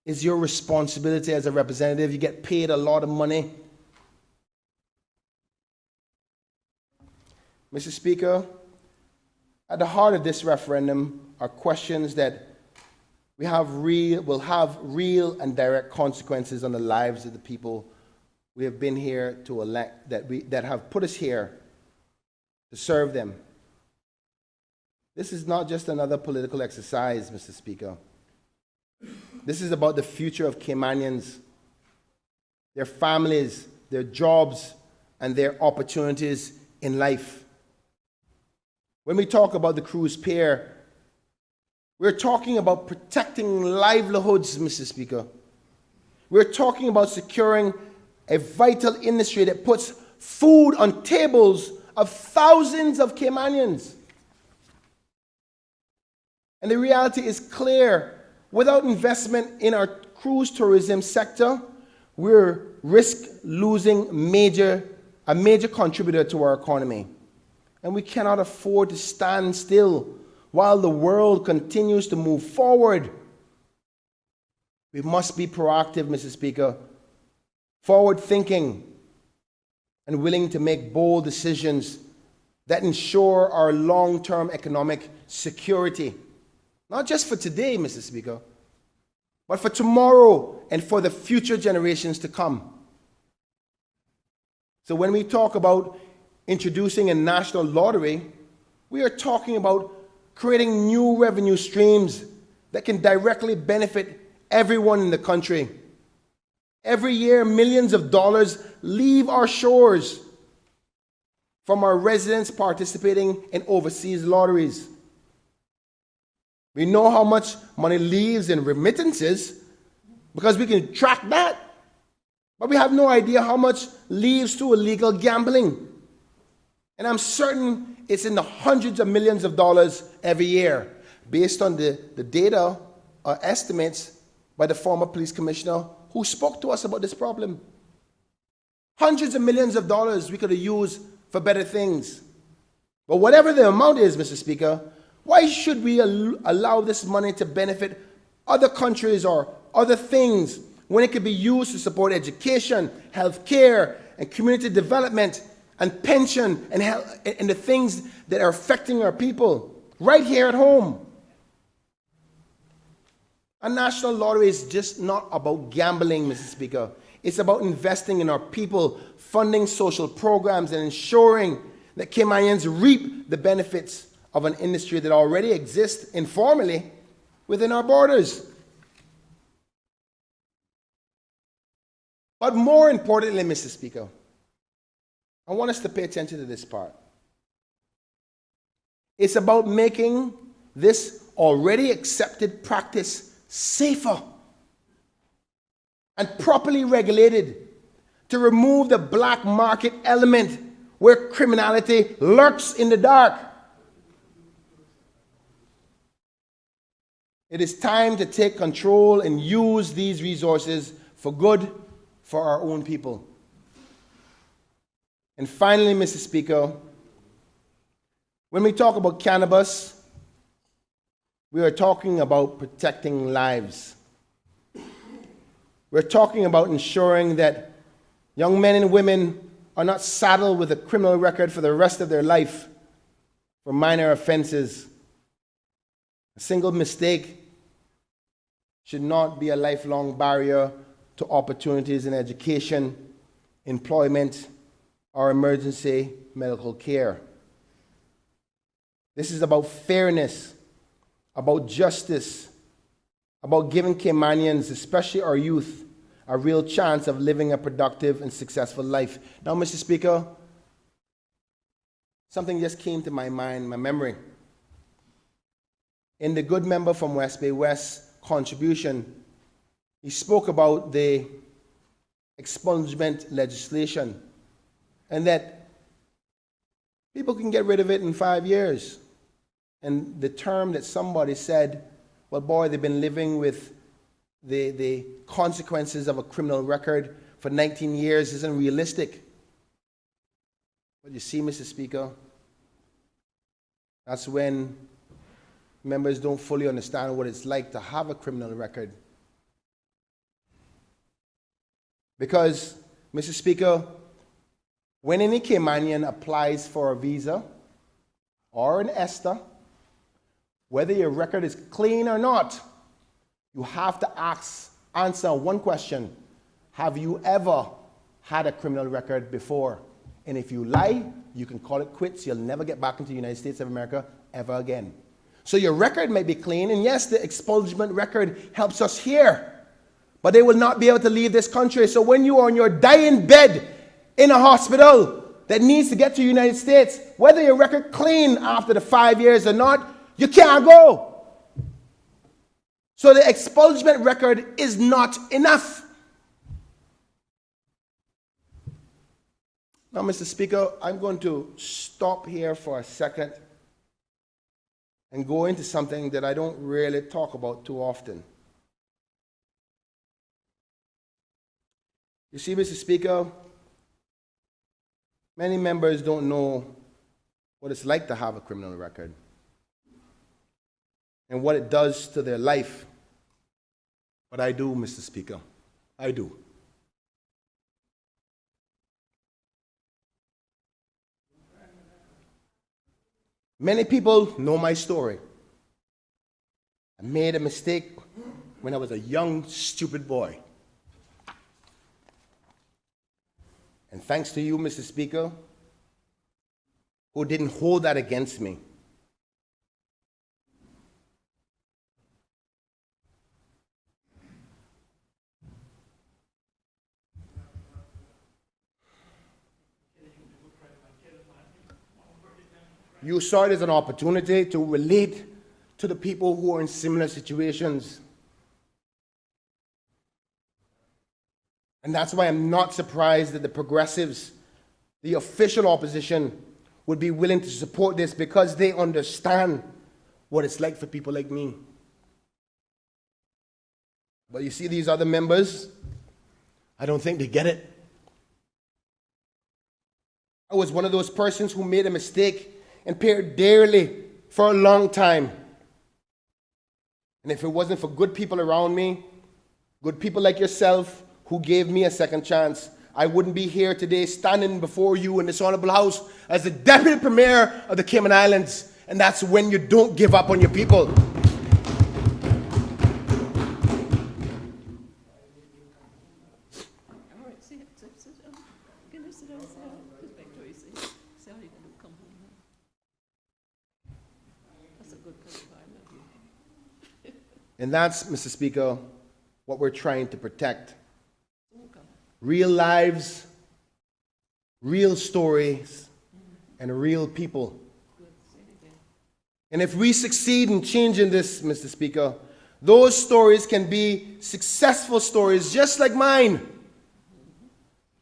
It's your responsibility as a representative. You get paid a lot of money. Mr. Speaker, at the heart of this referendum are questions that will have real and direct consequences on the lives of the people we have been here to elect, that have put us here to serve them. This is not just another political exercise, Mr. Speaker. This is about the future of Caymanians, their families, their jobs, and their opportunities in life. When we talk about the cruise pier, we're talking about protecting livelihoods, Mr. Speaker. We're talking about securing a vital industry that puts food on tables of thousands of Caymanians. And the reality is clear. Without investment in our cruise tourism sector, we're risk losing a major contributor to our economy. And we cannot afford to stand still while the world continues to move forward. We must be proactive, Mr. Speaker, forward-thinking, and willing to make bold decisions that ensure our long-term economic security. Not just for today, Mr. Speaker, but for tomorrow and for the future generations to come. So when we talk about introducing a national lottery, We are talking about creating new revenue streams that can directly benefit everyone in the country. Every year, millions of dollars leave our shores from our residents participating in overseas lotteries. We know how much money leaves in remittances because we can track that. But we have no idea how much leaves to illegal gambling. And I'm certain it's in the hundreds of millions of dollars every year, based on the data or estimates by the former police commissioner who spoke to us about this problem. Hundreds of millions of dollars we could have used for better things. But whatever the amount is, Mr. Speaker, why should we allow this money to benefit other countries or other things when it could be used to support education, health care, and community development, and pension, and health, and the things that are affecting our people right here at home? A national lottery is just not about gambling, Mr. Speaker. It's about investing in our people, funding social programs, and ensuring that Caymanians reap the benefits of an industry that already exists informally within our borders. But more importantly, Mr. Speaker, I want us to pay attention to this part. It's about making this already accepted practice safer and properly regulated to remove the black market element where criminality lurks in the dark. It is time to take control and use these resources for good for our own people. And finally, Mr. Speaker, when we talk about cannabis, we are talking about protecting lives. We're talking about ensuring that young men and women are not saddled with a criminal record for the rest of their life for minor offenses. A single mistake should not be a lifelong barrier to opportunities in education, employment, or emergency medical care. This is about fairness, about justice, about giving Caymanians, especially our youth, a real chance of living a productive and successful life. Now, Mr. Speaker, something just came to my mind, my memory. In the good member from West Bay West contribution, he spoke about the expungement legislation and that people can get rid of it in 5 years. And the term that somebody said, well, boy, they've been living with the consequences of a criminal record for 19 years isn't realistic. But you see, Mr. Speaker, that's when members don't fully understand what it's like to have a criminal record. Because, Mr. Speaker, when any Caymanian applies for a visa or an ESTA, whether your record is clean or not, you have to answer one question. Have you ever had a criminal record before? And if you lie, you can call it quits. You'll never get back into the United States of America ever again. So your record may be clean, and yes, the expungement record helps us here, but they will not be able to leave this country. So when you are on your dying bed in a hospital that needs to get to the United States, whether your record clean after the 5 years or not, you can't go. So the expungement record is not enough. Now, Mr. Speaker, I'm going to stop here for a second and go into something that I don't really talk about too often. You see, Mr. Speaker, many members don't know what it's like to have a criminal record and what it does to their life. But I do, Mr. Speaker. I do. Many people know my story. I made a mistake when I was a young, stupid boy. And thanks to you, Mr. Speaker, who didn't hold that against me, you saw it as an opportunity to relate to the people who are in similar situations. And that's why I'm not surprised that the progressives, the official opposition, would be willing to support this, because they understand what it's like for people like me. But you see these other members, I don't think they get it. I was one of those persons who made a mistake and paid dearly for a long time. And if it wasn't for good people around me, good people like yourself who gave me a second chance, I wouldn't be here today standing before you in this honorable house as the Deputy Premier of the Cayman Islands. And that's when you don't give up on your people. And that's, Mr. Speaker, what we're trying to protect. Real lives, real stories, and real people. And if we succeed in changing this, Mr. Speaker, those stories can be successful stories just like mine.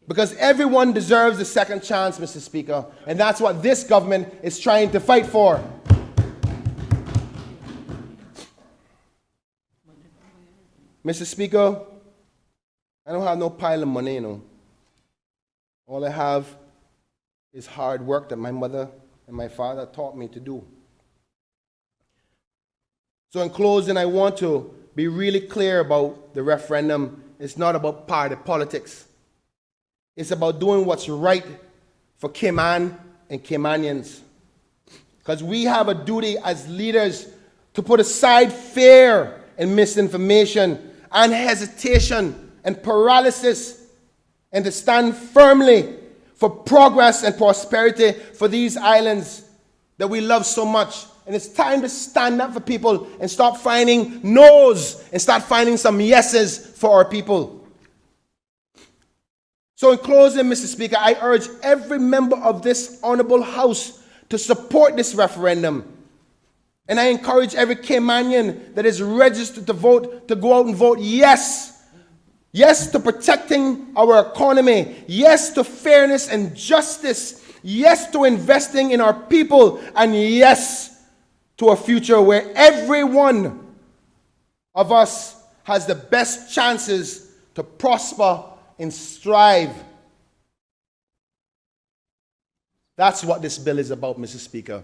Because everyone deserves a second chance, Mr. Speaker, and that's what this government is trying to fight for. Mr. Speaker, I don't have no pile of money, you know. All I have is hard work that my mother and my father taught me to do. So in closing, I want to be really clear about the referendum. It's not about party politics. It's about doing what's right for Cayman and Caymanians. Because we have a duty as leaders to put aside fear and misinformation and hesitation and paralysis, and to stand firmly for progress and prosperity for these islands that we love so much. And it's time to stand up for people and stop finding no's and start finding some yeses for our people. So in closing, Mr. Speaker, I urge every member of this honorable house to support this referendum. And I encourage every Caymanian that is registered to vote to go out and vote yes. Yes to protecting our economy. Yes to fairness and justice. Yes to investing in our people. And yes to a future where every one of us has the best chances to prosper and strive. That's what this bill is about, Mr. Speaker.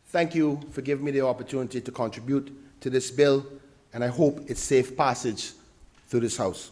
Thank you for giving me the opportunity to contribute to this bill, and I hope it's safe passage through this House.